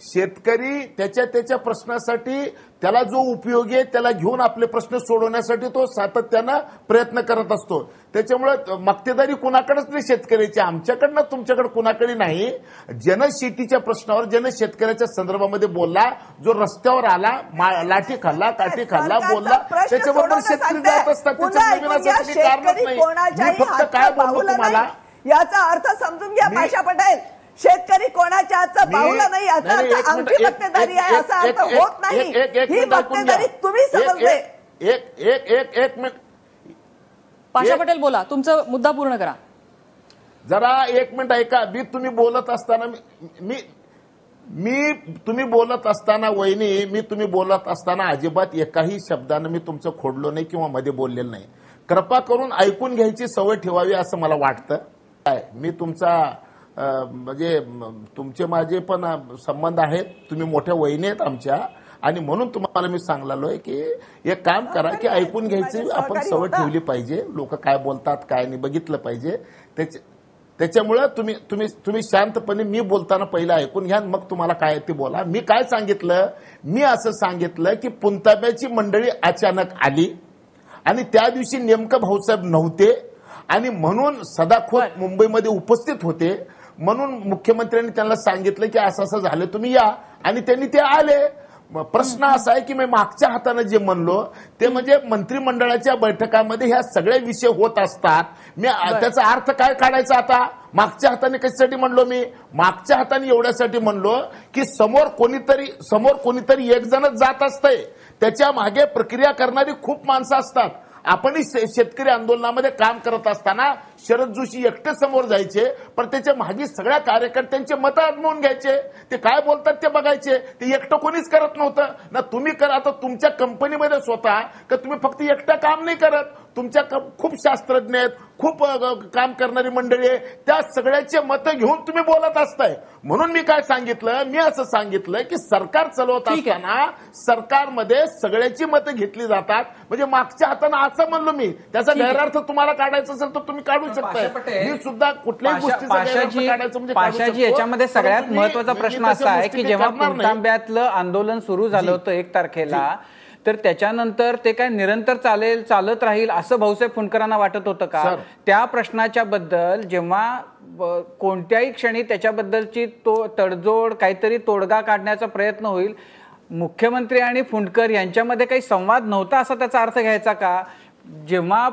शेतकरी त्याच्या प्रश्नासाठी त्याला जो उपयोगी आहे त्याला घेऊन आपले प्रश्न सोडवण्यासाठी तो सातत्यानं प्रयत्न करत असतो. त्याच्यामुळे मक्तेदारी कुणाकडेच नाही शेतकऱ्याची, आमच्याकडनं तुमच्याकडे कुणाकडे नाही. जनशेतीच्या प्रश्नावर जनशेतकऱ्याच्या संदर्भामध्ये बोलला, जो रस्त्यावर आला, लाठी खाल्ला, काठी खाल्ला, बोलला, त्याच्याबरोबर शेतकरी जात असतात. त्याच्यात नवीन असं काही कारणच नाही. मी फक्त काय बोललो तुम्हाला याचा अर्थ समजून घ्या पाशा पटेल. शेतकरी कोणाच्या हातचा बाहुला नाही याचा अर्थ आमची मक्तेदारी आहे असा अर्थ होत नाही. ही मक्तेदारी तुम्ही समजले. एक मिनिट पाशा पटेल बोला, तुमचा मुद्दा पूर्ण करा. जरा 1 मिनिट ऐका. तुम्ही बोलत असताना तुम्ही बोलत असताना वहिनी तुम्ही बोलत असताना अजिबात एकाही शब्दानं मी तुमचं खोडलो नाही किंवा मध्ये बोललेलं नाही. कृपा करून ऐकून घ्यायची सवय ठेवावी असं मला वाटतं. मी तुमचा म्हणजे तुमचे माझे पण संबंध आहेत. तुम्ही मोठ्या वहिनी आहेत आमच्या आणि म्हणून तुम्हाला मी सांगलेलोय की एक काम करा की ऐकून घ्यायची आपण सवय ठेवली पाहिजे. लोक काय बोलतात काय नाही बघितलं पाहिजे. त्याच्यामुळे तुम्ही शांतपणे मी बोलताना पहिलं ऐकून घ्या, मग तुम्हाला काय ते बोला. मी काय सांगितलं? मी असं सांगितलं की पुंताब्याची मंडळी अचानक आली आणि त्या दिवशी नेमकं भाऊसाहेब नव्हते आणि म्हणून सदाखोत मुंबईमध्ये उपस्थित होते. म्हणून मुख्यमंत्र्यांनी त्यांना सांगितलं की असं झालं तुम्ही या आणि त्यांनी ते आले. प्रश्न असा आहे की मी मागच्या हाताने जे म्हणलो ते म्हणजे मंत्रिमंडळाच्या बैठकामध्ये ह्या सगळे विषय होत असतात. मी त्याचा अर्थ काय काढायचा आता? मागच्या हाताने कशासाठी म्हणलो? मी मागच्या हाताने एवढ्यासाठी म्हणलो की समोर कोणीतरी एक जणच जात असतंय, त्याच्या मागे प्रक्रिया करणारी खूप माणसं असतात. आपणही शेतकरी आंदोलनामध्ये काम करत असताना शरद जोशी एकटे समोर जायचे, पण त्याच्या मागे सगळ्या कार्यकर्त्यांचे मतं आजमावून घ्यायचे, ते काय बोलतात ते बघायचे. ते एकटं कोणीच करत नव्हतं ना. तुम्ही करा आता तुमच्या कंपनीमध्ये स्वतः का तुम्ही फक्त एकटं काम नाही करत, तुमच्या खूप शास्त्रज्ञ आहेत, खूप काम करणारी मंडळी आहे, त्या सगळ्याचे मतं घेऊन तुम्ही बोलत असताय. म्हणून मी काय सांगितलं, मी असं सांगितलं की सरकार चालवत असताना सरकारमध्ये सगळ्याची मतं घेतली जातात. म्हणजे मागच्या हातानं असं म्हणलो मी, त्याचा गैरअर्थ तुम्हाला काढायचा असेल तर तुम्ही काढू शकता. मी सुद्धा कुठल्याही गोष्टीचा गैरअर्थ काढायचं म्हणजे पाशाजी, याच्यामध्ये सगळ्यात महत्वाचा प्रश्न असा आहे की जेव्हा पुणतांब्यातलं आंदोलन सुरू झालं होतं 1 तारखेला, तर त्याच्यानंतर ते काय निरंतर चालत राहील असं भाऊसाहेब फुंडकरांना वाटत होतं का? त्या प्रश्नाच्या बद्दल जेव्हा कोणत्याही क्षणी त्याच्याबद्दलची तडजोड काहीतरी तोडगा काढण्याचा प्रयत्न होईल, मुख्यमंत्री आणि फुंडकर यांच्यामध्ये काही संवाद नव्हता असा त्याचा अर्थ घ्यायचा का? जेव्हा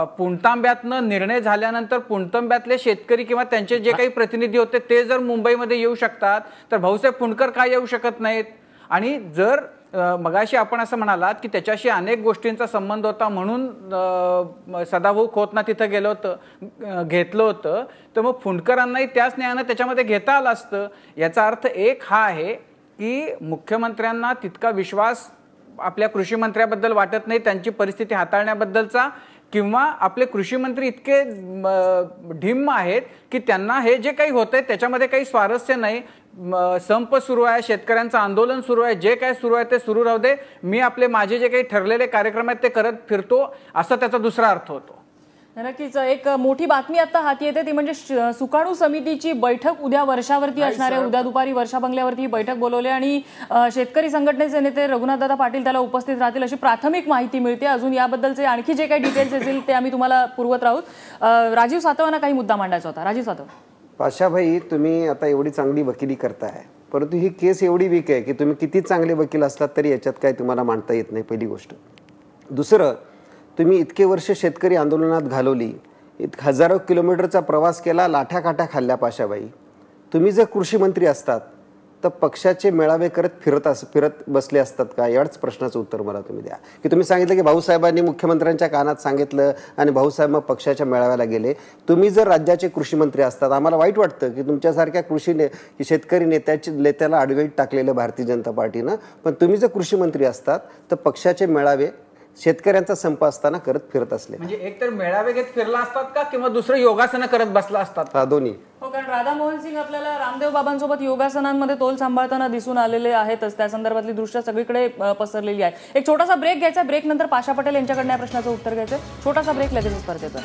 पुणतांब्यातनं निर्णय झाल्यानंतर पुणतांब्यातले शेतकरी किंवा त्यांचे जे काही प्रतिनिधी होते ते जर मुंबईमध्ये येऊ शकतात तर भाऊसाहेब फुंडकर का येऊ शकत नाहीत? आणि जर मगाशी आपण असं म्हणालात की त्याच्याशी अनेक गोष्टींचा संबंध होता म्हणून सदाभाऊ खोतना तिथं घेतलं होतं, तर मग फुंडकरांनाही त्याच न्यायानं त्याच्यामध्ये घेता आलं असतं. याचा अर्थ एक हा आहे की मुख्यमंत्र्यांना तितका विश्वास आपल्या कृषी मंत्र्याबद्दल वाटत नाही, त्यांची परिस्थिती हाताळण्याबद्दलचा, किंवा आपले कृषी मंत्री इतके ढिम्म आहेत की त्यांना हे जे काही होतंय त्याच्यामध्ये काही स्वारस्य नाही. संप सुरू आहे, शेतकऱ्यांचं आंदोलन सुरू आहे, जे काय सुरू आहे ते सुरू राहू दे, मी माझे जे काही ठरलेले कार्यक्रम आहेत ते करत फिरतो, असा त्याचा दुसरा अर्थ होतो. नक्कीच. एक मोठी बातमी आता हाती येते ती म्हणजे सुकाणू समितीची बैठक उद्या वर्षावरती असणार आहे. उद्या दुपारी वर्षा बंगल्यावरती बैठक बोलवली आणि शेतकरी संघटनेचे नेते रघुनाथदादा पाटील त्याला उपस्थित राहतील अशी प्राथमिक माहिती मिळते. अजून याबद्दलचे आणखी जे काही डिटेल्स येतील ते आम्ही तुम्हाला पुरवत राहूत. राजीव सातवांना काही मुद्दा मांडायचा होता. राजीव सातव. पाशाभाई, तुम्ही आता एवढी चांगली वकिली करताय, परंतु ही केस एवढी वीक आहे की तुम्ही किती चांगले वकील असलात तरी याच्यात काय तुम्हाला मांडता येत नाही, पहिली गोष्ट. दुसरं, तुम्ही इतके वर्ष शेतकरी आंदोलनात घालवली, हजारो किलोमीटरचा प्रवास केला, लाठाकाठ्या खाल्ल्या. पाशाबाई, तुम्ही जर कृषी मंत्री असतात तर पक्षाचे मेळावे फिरत बसले असतात का? याच प्रश्नाचं उत्तर मला तुम्ही द्या. की तुम्ही सांगितलं की भाऊसाहेबांनी मुख्यमंत्र्यांच्या कानात सांगितलं आणि भाऊसाहेब मग पक्षाच्या मेळाव्याला गेले. तुम्ही जर राज्याचे कृषी मंत्री असतात, आम्हाला वाईट वाटतं की तुमच्यासारख्या शेतकरी नेत्याला आडगळीत टाकलेलं भारतीय जनता पार्टीनं, पण तुम्ही जर कृषी मंत्री असतात तर पक्षाचे मेळावे शेतकऱ्यांचा संप असताना करत फिरत असले. म्हणजे एक तर मेळावे घेत फिरला असतात का किंवा दुसरं योगासनं करत बसला असतात? दोन्ही. हो, कारण राधा मोहन सिंग आपल्याला रामदेव बाबांसोबत योगासनांमध्ये तोल सांभाळताना दिसून आलेले आहेतच. त्या संदर्भातली दृश्य सगळीकडे पसरलेली आहे. एक छोटासा ब्रेक घ्यायचा, ब्रेक नंतर पाशा पटेल यांच्याकडनं या प्रश्नाचं उत्तर घ्यायचं. छोटासा ब्रेक, लगेच परत येतो.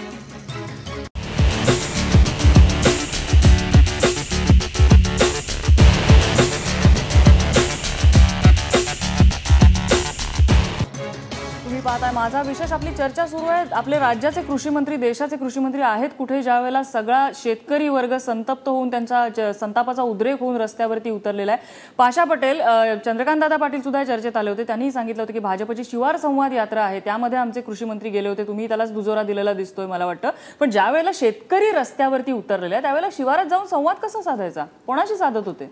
पाहताय माझा विशेष. आपली चर्चा सुरू आहे. आपले राज्याचे कृषी मंत्री, देशाचे कृषी मंत्री आहेत कुठे, ज्यावेळेला सगळा शेतकरी वर्ग संतप्त होऊन त्यांचा संतापाचा उद्रेक होऊन रस्त्यावरती उतरलेला आहे. पाशा पटेल, चंद्रकांतदादा पाटील सुद्धा चर्चेत आले होते. त्यांनी सांगितलं होतं की भाजपची शिवार संवाद यात्रा आहे, त्यामध्ये आमचे कृषी मंत्री गेले होते, तुम्ही त्यालाच दुजोरा दिलेला दिसतोय मला वाटतं. पण ज्या वेळेला शेतकरी रस्त्यावरती उतरलेले आहे त्यावेळेला शिवारात जाऊन संवाद कसा साधायचा, कोणाशी साधत होते?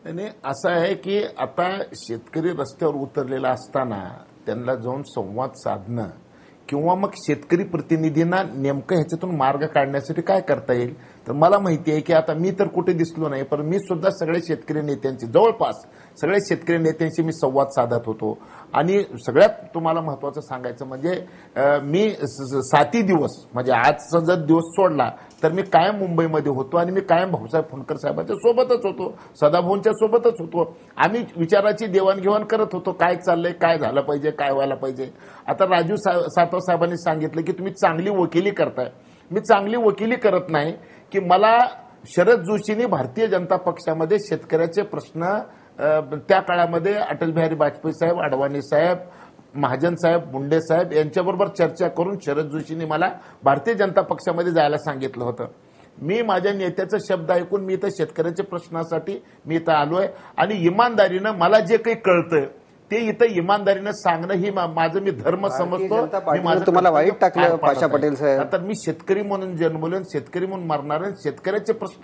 आणि असं आहे की आता शेतकरी रस्त्यावर उतरलेला असताना त्यांना जाऊन संवाद साधणं किंवा मग शेतकरी प्रतिनिधींना नेमकं ह्याच्यातून मार्ग काढण्यासाठी काय करता येईल, तर मला माहिती आहे की आता मी तर कुठे दिसलो नाही, पण मी सुद्धा सगळे शेतकरी नेत्यांची, जवळपास सगळे शेतकरी नेत्यांशी मी संवाद साधत होतो. आणि सगळ्यात तुम्हाला महत्वाचं सांगायचं म्हणजे मी 7 दिवस म्हणजे आजचा जर दिवस सोडला तर मी कायम मुंबईमध्ये होतो आणि मी कायम भाऊसाहेब फुंडकर साहेबांच्या सोबतच होतो, सदाभाऊंच्या सोबतच होतो. आम्ही विचाराची देवाणघेवाण करत होतो, काय चाललंय, काय झालं पाहिजे, काय व्हायला पाहिजे. आता राजू सातव साहेबांनी सांगितलं की तुम्ही चांगली वकिली करताय. मी चांगली वकिली करत नाही की मला शरद जोशींनी भारतीय जनता पक्षामध्ये शेतकऱ्याचे प्रश्न त्या काळामध्ये अटल बिहारी वाजपेयी साहेब, अडवाणी साहेब, महाजन साहेब, मुंडे साहेब यांच्याबरोबर चर्चा करून शरद जोशींनी मला भारतीय जनता पक्षामध्ये जायला सांगितलं होतं. मी माझ्या नेत्याचा शब्द ऐकून मी इथं शेतकऱ्याच्या प्रश्नासाठी मी इथं आलोय आणि इमानदारीनं मला जे काही कळतं ते इथं इमानदारीनं सांगणं ही माझं मी धर्म समजतो. तुम्हाला वाईट टाकलं पाशा पटेल साहेब. तर मी शेतकरी म्हणून जन्मलो, शेतकरी म्हणून मरणार, शेतकऱ्याचे प्रश्न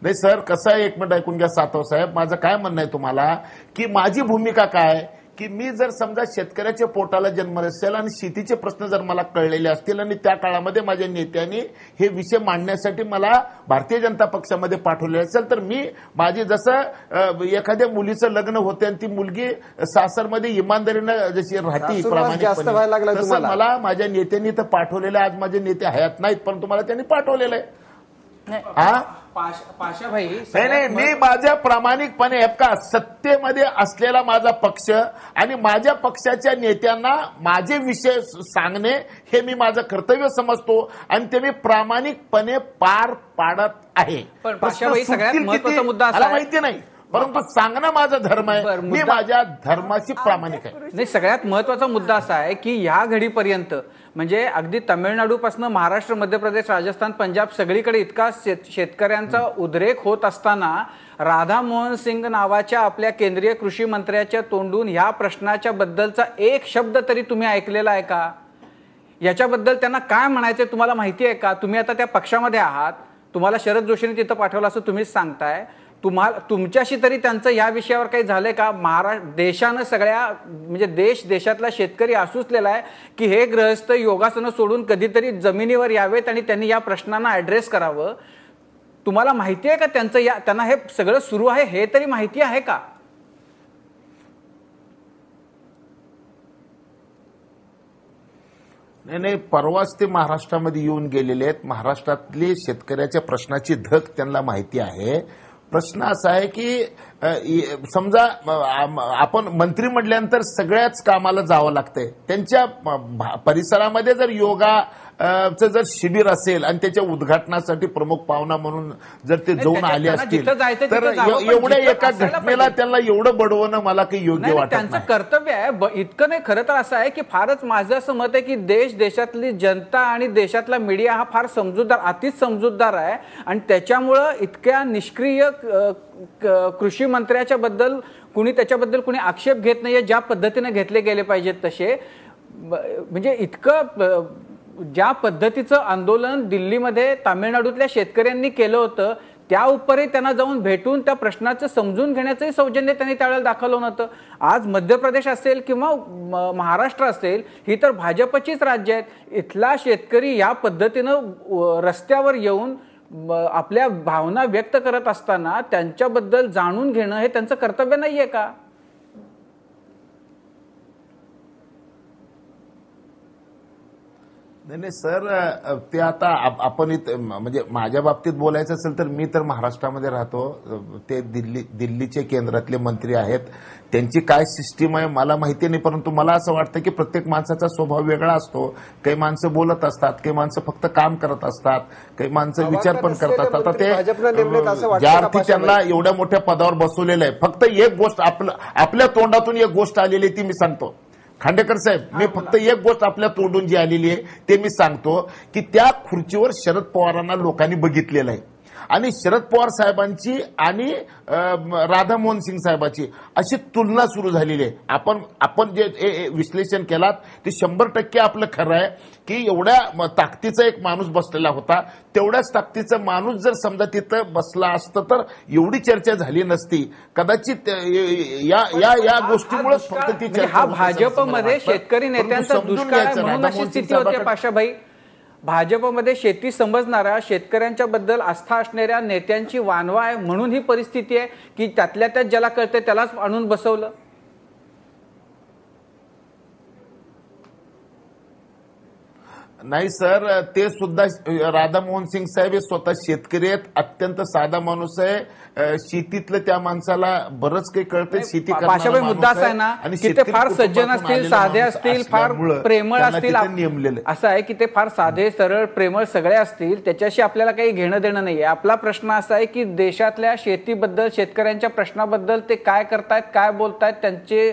नाही सर, कसं आहे, एक मिनिट ऐकून घ्या सातव साहेब. माझं काय म्हणणं आहे तुम्हाला की माझी भूमिका काय, की मी जर समजा शेतकऱ्याच्या पोटाला जन्म असेल आणि शेतीचे प्रश्न जर मला कळलेले असतील आणि त्या काळामध्ये माझ्या नेत्यांनी हे विषय मांडण्यासाठी मला भारतीय जनता पक्षामध्ये पाठवले असेल, तर मी माझी जसं एखाद्या मुलीचं लग्न होते आणि ती मुलगी सासरमध्ये इमानदारीनं जशी राहते प्रामाणिकपणे, तसं मला माझ्या नेत्यांनी तर पाठवलेलं आहे. आज माझे नेते हयात नाहीत, परंतु मला त्यांनी पाठवलेलं आहे. पाशाभाई, नाही, मी माझ्या प्रामाणिकपणे सत्तेमध्ये असलेला माझा पक्ष आणि माझ्या पक्षाच्या नेत्यांना माझे विषय सांगणे हे मी माझं कर्तव्य समजतो आणि ते मी प्रामाणिकपणे पार पाडत आहे. पण पाशाभाई, सगळ्यात महत्त्वाचा मुद्दा असा माहिती नाही, परंतु सांगणं माझा धर्म आहे. मी माझ्या धर्माशी प्रामाणिक आहे. नाही, सगळ्यात महत्त्वाचा मुद्दा असा आहे की ह्या घडीपर्यंत म्हणजे अगदी तामिळनाडूपासून महाराष्ट्र, मध्य प्रदेश, राजस्थान, पंजाब सगळीकडे इतका शेतकऱ्यांचा उद्रेक होत असताना राधा मोहन सिंग नावाच्या आपल्या केंद्रीय कृषी मंत्र्याच्या तोंडून ह्या प्रश्नाच्या बद्दलचा एक शब्द तरी तुम्ही ऐकलेला आहे का? याच्याबद्दल त्यांना काय म्हणायचंय तुम्हाला माहिती आहे का? तुम्ही आता त्या पक्षामध्ये आहात, तुम्हाला शरद जोशींनी तिथं पाठवलं असं तुम्हीच सांगताय. तुमच्याशी तरी त्यांचं या विषयावर काही झालंय का? देशानं सगळ्या म्हणजे देशातला शेतकरी असूचलेला आहे की हे गृहस्थ योगासनं सोडून कधीतरी जमिनीवर यावेत आणि त्यांनी या प्रश्नांना ऍड्रेस करावं. तुम्हाला माहिती आहे का त्यांना हे सगळं सुरू आहे हे तरी माहिती आहे का? नाही, परवाच ते महाराष्ट्रामध्ये येऊन गेलेले आहेत. महाराष्ट्रातली शेतकऱ्याच्या प्रश्नाची धग त्यांना माहिती आहे. प्रश्न असा आहे की समजा आपण मंत्री म्हटल्यानंतर सगळ्याच कामाला जावं लागतंय. त्यांच्या परिसरामध्ये जर योगाचं जर शिबिर असेल आणि त्याच्या उद्घाटनासाठी प्रमुख पाहुणा म्हणून जर ते जाऊन आले असतील तर एवढ्या एका घटनेला त्यांना एवढं बडवणं मला काही योग्य वाटत नाही. त्यांचं कर्तव्य आहे इतकं नाही. खरं तर असं आहे की फारच माझं असं मत आहे की देशातली जनता आणि देशातला मीडिया हा फार समजूतदार, अतिच समजूतदार आहे आणि त्याच्यामुळं इतक्या निष्क्रिय कृषी मंत्र्याच्या बद्दल त्याच्याबद्दल कुणी आक्षेप घेत नाहीये. ज्या पद्धतीने घेतले गेले पाहिजेत तसे, म्हणजे इतकं ज्या पद्धतीचं आंदोलन दिल्लीमध्ये तामिळनाडूतल्या शेतकऱ्यांनी केलं होतं त्या उपरही त्यांना जाऊन भेटून त्या प्रश्नाचं समजून घेण्याचंही सौजन्य त्यांनी त्यावेळेला दाखवलं नव्हतं. आज मध्य प्रदेश असेल किंवा महाराष्ट्र असेल, ही तर भाजपचीच राज्य आहेत. इथला शेतकरी या पद्धतीनं रस्त्यावर येऊन आपल्या भावना व्यक्त करत असताना त्यांच्याबद्दल जाणून घेणं हे त्यांचं कर्तव्य नाहीये का? नाही सर, ते आता आपण म्हणजे माझ्या बाबतीत बोलायचं असेल तर मी तर महाराष्ट्रामध्ये राहतो. ते दिल्लीचे केंद्रातले मंत्री आहेत, त्यांची काय सिस्टीम आहे मला माहिती नाही, परंतु मला असं वाटतं की प्रत्येक माणसाचा स्वभाव वेगळा असतो. काही माणसं बोलत असतात, काही माणसं फक्त काम करत असतात, काही माणसं विचार पण करत असतात. आता ते ज्या अर्थी त्यांना एवढ्या मोठ्या पदावर बसवलेलं आहे, फक्त एक गोष्ट आपल्या तोंडातून एक गोष्ट आलेली ती मी सांगतो. खांडेकर साहेब, मी फक्त एक गोष्ट आपल्या तोंडून जी आलेली आहे ते मी सांगतो की त्या खुर्चीवर शरद पवारांना लोकांनी बघितलेलं आहे आणि शरद पवार साहेबांची आणि राधा मोहन सिंग साहेबांची अशी तुलना सुरू झालेली आहे. आपण जे विश्लेषण केलात ते 100% आपलं खरं आहे की एवढ्या ताकदीचा एक माणूस बसलेला होता, तेवढ्याच ताकदीचा माणूस जर समजा तिथं बसला असतं तर एवढी चर्चा झाली नसती. कदाचित या गोष्टीमुळे फक्त ती चर्चा. हा भाजपमध्ये शेतकरी नेत्यांचा दुष्काळ म्हणून अशी स्थिती होते. पाशाभाई, भाजपमध्ये शेती समजणाऱ्या शेतकऱ्यांच्या बद्दल आस्था असणाऱ्या नेत्यांची वानवा आहे म्हणून ही परिस्थिती आहे की त्यातल्या त्यात ज्याला कळते त्यालाच आणून बसवलं. नाही सर, ते सुद्धा राधा मोहन सिंग साहेब हे स्वतः शेतकरी आहेत, अत्यंत साधा माणूस आहे. शेतीतलं त्या माणसाला बरंच काही कळतं. शेती भाषाबाई, मुद्दा असा आहे ना की ते फार सज्जन असतील, साधे असतील, फार प्रेमळ असतील. असं आहे की ते फार साधे, सरळ, प्रेमळ सगळे असतील, त्याच्याशी आपल्याला काही घेणं देणं नाहीये. आपला प्रश्न असा आहे की देशातल्या शेतीबद्दल, शेतकऱ्यांच्या प्रश्नाबद्दल ते काय करतायत, काय बोलतायत, त्यांचे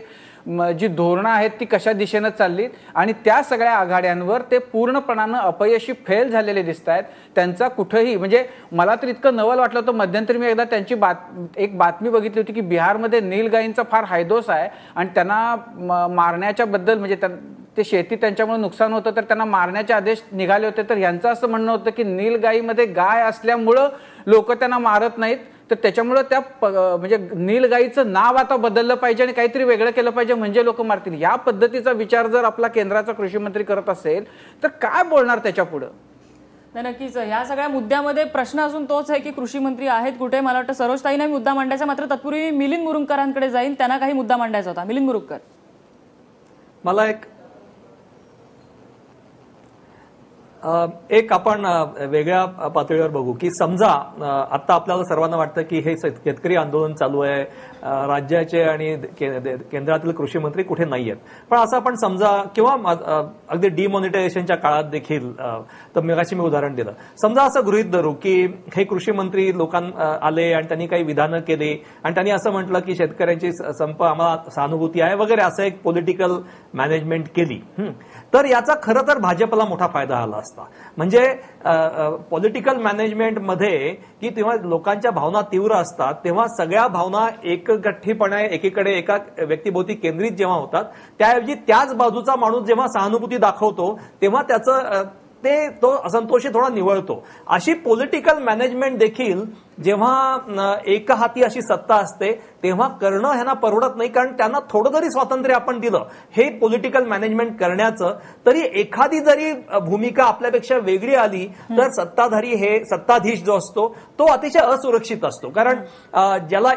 जी धोरणं आहेत ती कशा दिशेनं चाललीत आणि त्या सगळ्या आघाड्यांवर ते पूर्णपणानं अपयशी फेल झालेले दिसत आहेत. त्यांचा कुठंही म्हणजे मला तर इतकं नवल वाटलं होतं. मध्यंतरी मी एकदा त्यांची एक बातमी बघितली होती की बिहारमध्ये नीलगाईंचा फार हैदोस आहे आणि त्यांना मारण्याच्या बद्दल म्हणजे ते शेती त्यांच्यामुळे नुकसान होतं तर त्यांना मारण्याचे आदेश निघाले होते. तर यांचं असं म्हणणं होतं की नीलगाईमध्ये गाय असल्यामुळं लोक त्यांना मारत नाहीत, तर त्याच्यामुळं त्या म्हणजे नीलगाईचं नाव आता बदललं पाहिजे आणि काहीतरी वेगळं केलं पाहिजे म्हणजे लोक मारतील. या पद्धतीचा विचार जर आपला केंद्राचा कृषी मंत्री करत असेल तर काय बोलणार त्याच्या पुढं? नक्कीच ह्या सगळ्या मुद्द्यामध्ये प्रश्न असून तोच आहे की कृषी मंत्री आहेत कुठे. मला वाटतं सरोजताईंना मुद्दा मांडायचा, मात्र तत्पूर्वी मिलिंद मुरुंगकरांकडे जाईल, त्यांना काही मुद्दा मांडायचा होता. मिलिंद मुरुंगकर, मला एक आपण वेगळ्या पातळीवर बघू की समजा आता आपल्याला सर्वांना वाटतं की हे शेतकरी आंदोलन चालू आहे, राज्याचे आणि केंद्रातील कृषी मंत्री कुठे नाही आहेत. पण असं आपण समजा किंवा अगदी डिमॉनिटायझेशनच्या काळात देखील, तर मगाशी मी उदाहरण दिलं, समजा असं गृहीत धरू की हे कृषी मंत्री लोकांना आले आणि त्यांनी काही विधानं केली आणि त्यांनी असं म्हटलं की शेतकऱ्यांची संप आम्हाला सहानुभूती आहे वगैरे, असं एक पॉलिटिकल मॅनेजमेंट केली, तर याचा खरं तर भाजपला मोठा फायदा झाला असता. म्हणजे पॉलिटिकल मॅनेजमेंटमध्ये की तेव्हा लोकांच्या भावना तीव्र असतात, तेव्हा सगळ्या भावना एकगठ्ठीपणे एकीकडे एका व्यक्तीभोवती केंद्रित जेव्हा होतात, त्याऐवजी त्याच बाजूचा माणूस जेव्हा सहानुभूती दाखवतो तेव्हा त्याचं तो असंतोषी थोडा निवळतो. अशी पॉलिटिकल मॅनेजमेंट देखील जेव्हा एक हाती अशी सत्ता असते तेव्हा करणं ह्यांना परवडत नाही, कारण त्यांना थोडं जरी स्वातंत्र्य आपण दिलं हे पॉलिटिकल मॅनेजमेंट करण्याचं, तरी एखादी जरी भूमिका आपल्यापेक्षा वेगळी आली तर सत्ताधीश जो असतो तो अतिशय असुरक्षित असतो. कारण ज्याला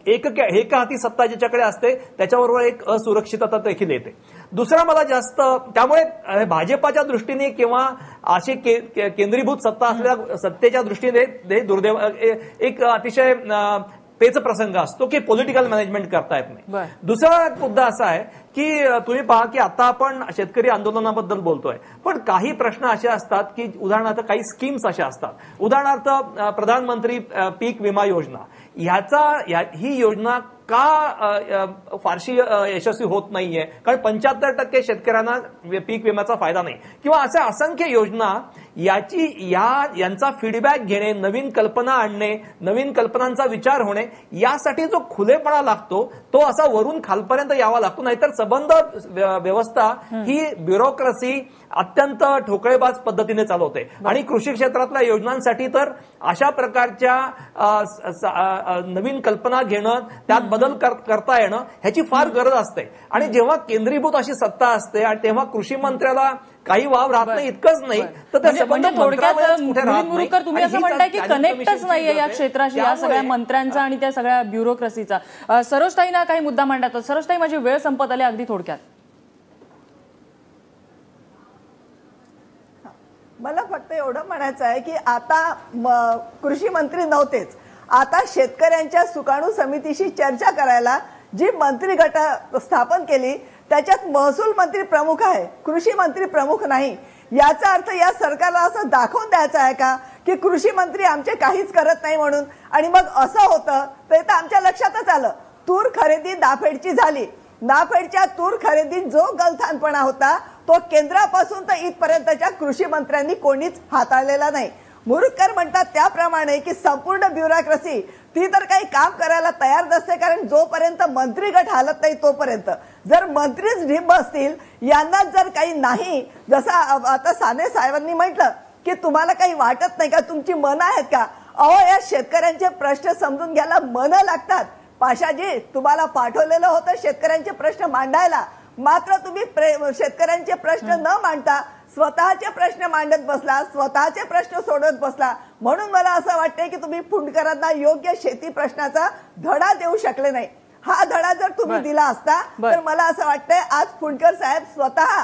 एक हाती सत्ता ज्याच्याकडे असते त्याच्याबरोबर एक असुरक्षितता देखील येते. दुसरा मला जास्त त्यामुळे भाजपाच्या दृष्टीने किंवा अशी केंद्रीभूत सत्ता असलेल्या सत्तेच्या दृष्टीने दुर्दैव एक अतिशय पेच प्रसंग असतो की पॉलिटिकल मॅनेजमेंट करता येत नाही. दुसरा मुद्दा असा आहे की तुम्ही पहा की आता आपण शेतकरी आंदोलनाबद्दल बोलतोय, पण काही प्रश्न असे असतात की उदाहरणार्थ काही स्कीम्स अशा असतात, उदाहरणार्थ प्रधानमंत्री पीक विमा योजना, ही योजना का फारशी यशस्वी होत नाहीये, कारण 75% शेतकऱ्यांना पीक विम्याचा फायदा नाही, किंवा अशा असंख्य योजना यांचा फीडबॅक घेणे, नवीन कल्पना आणणे, नवीन कल्पनांचा विचार होणे, यासाठी जो खुलेपणा लागतो तो असा वरून खालपर्यंत यावा लागतो. नाहीतर संबंध व्यवस्था ही ब्युरोक्रेसी अत्यंत ठोकळेबाज पद्धतीने चालवते. आणि कृषी क्षेत्रातल्या योजनांसाठी तर अशा प्रकारच्या नवीन कल्पना घेणं, त्यात बदल करता येणं ह्याची फार गरज असते. आणि जेव्हा केंद्रीभूत अशी सत्ता असते आणि तेव्हा कृषी मंत्र्याला काही वाव राहत नाही, इतकंच नाही तर ते संबंध थोडक्यात तुम्ही असं म्हणताय की कनेक्टच नाहीये या क्षेत्राशी, या सगळ्या मंत्र्यांचा आणि त्या सगळ्या ब्युरोक्रेसीचा. सरोजताईंना काही मुद्दा मांडतात. सरोजताई, माझी वेळ संपत आली, अगदी थोडक्यात. मला फक्त एवढं म्हणायचं आहे की आता कृषी मंत्री नव्हतेच, आता शेतकऱ्यांच्या सुकाणू समितीशी चर्चा करायला जी मंत्री गट स्थापन केली त्याच्यात महसूल मंत्री प्रमुख आहे, कृषी मंत्री प्रमुख नाही. याचा अर्थ या सरकारला असं दाखवून द्यायचं आहे का की कृषी मंत्री आमचे काहीच करत नाही म्हणून? आणि मग असं होतं तर आमच्या लक्षातच आलं, तूर खरेदी नाफेडची झाली, नाफेडच्या तूर खरेदीत जो गलथानपणा होता तो केंद्रापासून तर इथपर्यंतच्या कृषी मंत्र्यांनी कोणीच हाताळलेला नाही. मुरुंगकर म्हणतात त्याप्रमाणे की संपूर्ण ब्युरोक्रेसी ती तर काही काम करायला तयार नसते, कारण जोपर्यंत मंत्री गट हालत नाही तोपर्यंत. जर मंत्रीच ढिंब असतील, यांना जर काही नाही, जसं आता साने साहेबांनी म्हटलं की तुम्हाला काही वाटत नाही का, तुमची मनं आहेत का? अहो, या शेतकऱ्यांचे प्रश्न समजून घ्यायला मनं लागतात. पाशाजी, तुम्हाला पाठवलेलं होतं शेतकऱ्यांचे प्रश्न मांडायला, मात्र तुम्ही शेतकऱ्यांचे प्रश्न न मांडता स्वतःचे प्रश्न मांडत बसला, स्वतःचे प्रश्न सोडवत बसला. म्हणून मला असं वाटतंय की तुम्ही फुंडकरांना योग्य शेती प्रश्नाचा धडा देऊ शकले नाही. हा धडा जर तुम्ही दिला असता तर मला असं वाटतंय आज फुंडकर साहेब स्वतः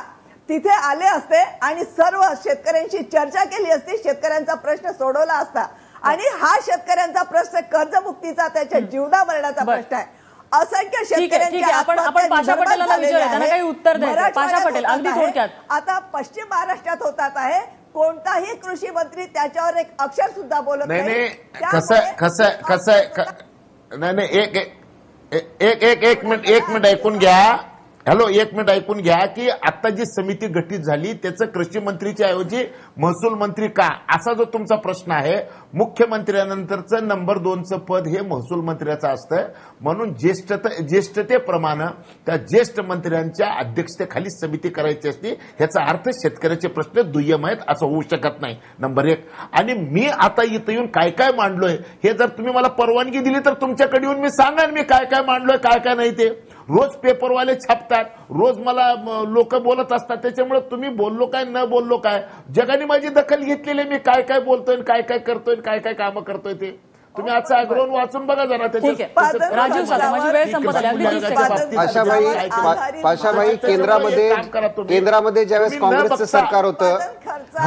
तिथे आले असते आणि सर्व शेतकऱ्यांशी चर्चा केली असती, शेतकऱ्यांचा प्रश्न सोडवला असता. आणि हा शेतकऱ्यांचा प्रश्न कर्जमुक्तीचा, त्याच्या जीवना मरणाचा प्रश्न आहे. असंख्य शेतकऱ्यांची आपण पाशा पटेलांना विचारूया, त्यांना काही उत्तर द्यायचं. पाशा पटेल, अगदी थोडक्यात. आता पश्चिम महाराष्ट्रात होतात आहे, कोणताही कृषी मंत्री त्याच्यावर एक अक्षर सुद्धा बोलत नाही. कसं नाही, एक मिनिट ऐकून घ्या. हॅलो, एक मिनिट ऐकून घ्या की आता जी समिती गठीत झाली त्याचं कृषी मंत्रीच्या ऐवजी महसूल मंत्री का, असा जो तुमचा प्रश्न आहे, मुख्यमंत्र्यानंतरचं नंबर 2चं पद हे महसूल मंत्र्याचं असतं. म्हणून ज्येष्ठतेप्रमाणे त्या ज्येष्ठ मंत्र्यांच्या अध्यक्षतेखाली समिती करायची असते. ह्याचा अर्थ शेतकऱ्याचे प्रश्न दुय्यम आहेत असं होऊ शकत नाही, नंबर 1. आणि मी आता इथं येऊन काय काय मांडलोय हे जर तुम्ही मला परवानगी दिली तर तुमच्याकडे येऊन मी सांगेन मी काय काय मांडलोय काय काय नाही ते. रोज पेपरवाले छापतात, रोज मला लोक बोलत असतात, त्याच्यामुळे तुम्ही बोललो काय न बोललो काय, जगाने माझी दखल घेतलेली, मी काय काय बोलतोय काय काय करतोय काय काय कामं करतोय ते तुम्ही आजचा अग्रहण वाचून बघा जरा. राजीव सातव, माझी वेळ संपत आली. पाशाबाई, केंद्रामध्ये ज्यावेळेस काँग्रेसचं सरकार होतं,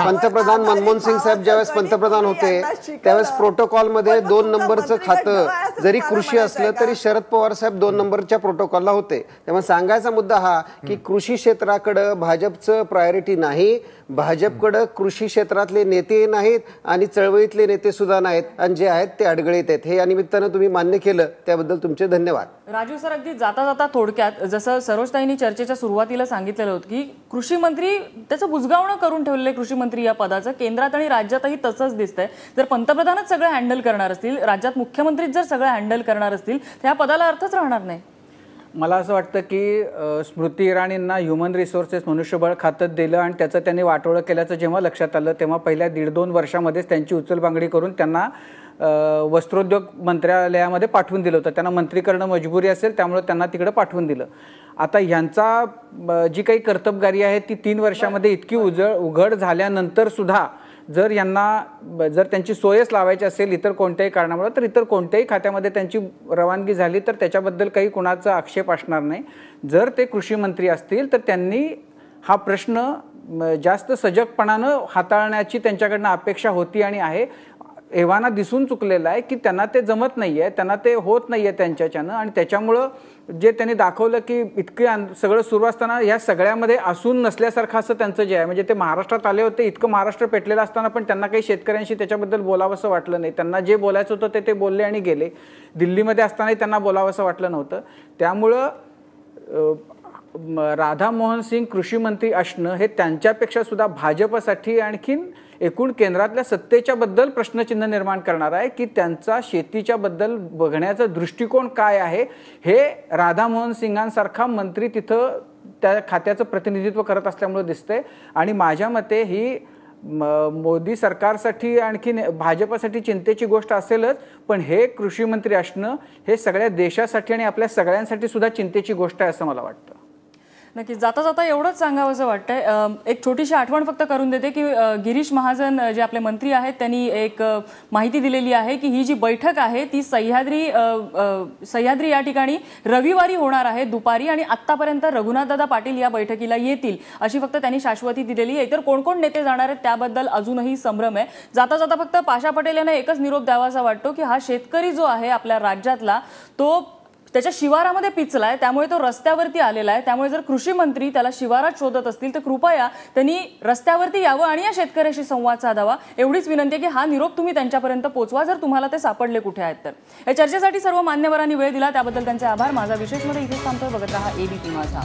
पंतप्रधान मनमोहन सिंग साहेब ज्यावेळेस पंतप्रधान होते त्यावेळेस प्रोटोकॉलमध्ये 2 नंबरचं खातं जरी कृषी असलं तरी शरद पवार साहेब 2 नंबरच्या प्रोटोकॉलला होते. त्यामुळे सांगायचा मुद्दा हा की कृषी क्षेत्राकडे भाजपचं प्रायोरिटी नाही, भाजपकडे कृषी क्षेत्रातले नेते नाहीत आणि चळवळीतले नेते सुद्धा नाहीत, आणि जे आहेत ते अडगळीत आहेत. हे या निमित्तानं तुम्ही मान्य केलं त्याबद्दल तुमचे धन्यवाद. राजीव सर, अगदी जाता जाता थोडक्यात जसं सरोजताईंनी चर्चेच्या सुरुवातीला सांगितलेलं होतं की कृषी मंत्री त्याचं बुजगावणं करून ठेवलेलं कृषी मंत्री या पदाचं केंद्रात आणि राज्यातही तसंच दिसतंय. जर पंतप्रधानच सगळं हँडल करणार असतील, राज्यात मुख्यमंत्रीच जर सगळं हँडल करणार असतील तर या पदाला अर्थच राहणार नाही. मला असं वाटतं की स्मृती इराणींना ह्युमन रिसोर्सेस मनुष्यबळ खातं दिलं आणि त्याचं त्यांनी वाटोळं केल्याचं जेव्हा लक्षात आलं तेव्हा पहिल्या 1.5-2 वर्षामध्येच त्यांची उचलबांगडी करून त्यांना वस्त्रोद्योग मंत्रालयामध्ये पाठवून दिलं होतं. त्यांना मंत्री करणं मजबुरी असेल त्यामुळे त्यांना तिकडे पाठवून दिलं. आता ह्यांचा जी काही कर्तबगारी आहे ती 3 वर्षामध्ये इतकी उघड झाल्यानंतर सुद्धा जर त्यांची सोयच लावायची असेल इतर कोणत्याही कारणामुळे तर इतर कोणत्याही खात्यामध्ये त्यांची रवानगी झाली तर त्याच्याबद्दल काही कुणाचा आक्षेप असणार नाही. जर ते कृषी मंत्री असतील तर त्यांनी हा प्रश्न जास्त सजगपणानं हाताळण्याची त्यांच्याकडनं अपेक्षा होती आणि आहे. एव्हाना दिसून चुकलेला आहे की त्यांना ते जमत नाहीये, त्यांना ते होत नाहीये त्यांच्याच्यानं, आणि त्याच्यामुळं जे त्यांनी दाखवलं की इतकं सगळं सुरू असताना या सगळ्यामध्ये असून नसल्यासारखं असं त्यांचं जे आहे, म्हणजे ते महाराष्ट्रात आले होते, इतकं महाराष्ट्र पेटलेलं असताना पण त्यांना काही शेतकऱ्यांशी त्याच्याबद्दल बोलावंसं वाटलं नाही. त्यांना जे बोलायचं होतं ते बोलले आणि गेले. दिल्लीमध्ये असतानाही त्यांना बोलावंसं वाटलं नव्हतं. त्यामुळं राधा मोहन सिंग कृषी मंत्री असणं हे त्यांच्यापेक्षा सुद्धा भाजपसाठी आणखीन एकूण केंद्रातल्या सत्तेच्या बद्दल प्रश्नचिन्ह निर्माण करणार आहे की त्यांचा शेतीच्या बद्दल बघण्याचा दृष्टिकोन काय आहे. हे राधा मोहन सिंगांसारखा मंत्री तिथं त्या खात्याचं प्रतिनिधित्व करत असल्यामुळे दिसतंय. आणि माझ्या मते ही मोदी सरकारसाठी आणखीन भाजपसाठी चिंतेची गोष्ट असेलच, पण हे कृषी मंत्री असणं हे सगळ्या देशासाठी आणि आपल्या सगळ्यांसाठी सुद्धा चिंतेची गोष्ट आहे असं मला वाटतं. नक्की. जाता जाता एवढंच सांगावंसं वाटतंय, एक छोटीशी आठवण फक्त करून देते की गिरीश महाजन जे आपले मंत्री आहेत त्यांनी एक माहिती दिलेली आहे की ही जी बैठक आहे ती सह्याद्री या ठिकाणी रविवारी होणार आहे दुपारी, आणि आतापर्यंत रघुनाथदादा पाटील या बैठकीला येतील अशी फक्त त्यांनी शाश्वती दिलेली आहे. इतर कोण कोण नेते जाणार आहेत त्याबद्दल अजूनही संभ्रम आहे. जाता जाता फक्त पाशा पटेल यांना एकच निरोप द्यावासा वाटतो की हा शेतकरी जो आहे आपल्या राज्यातला तो त्याच्या शिवारामध्ये पिचलाय, त्यामुळे तो रस्त्यावरती आलेला आहे. त्यामुळे जर कृषी मंत्री त्याला शिवारात शोधत असतील तर कृपया त्यांनी रस्त्यावरती यावं आणि या शेतकऱ्याशी संवाद साधावा. एवढीच विनंती आहे की हा निरोप तुम्ही त्यांच्यापर्यंत पोहोचवा जर तुम्हाला ते सापडले कुठे आहेत तर. या चर्चेसाठी सर्व मान्यवरांनी वेळ दिला त्याबद्दल त्यांचे आभार. माझा विशेषमध्ये इथेच थांबतोय. बघत रहा ABP माझा.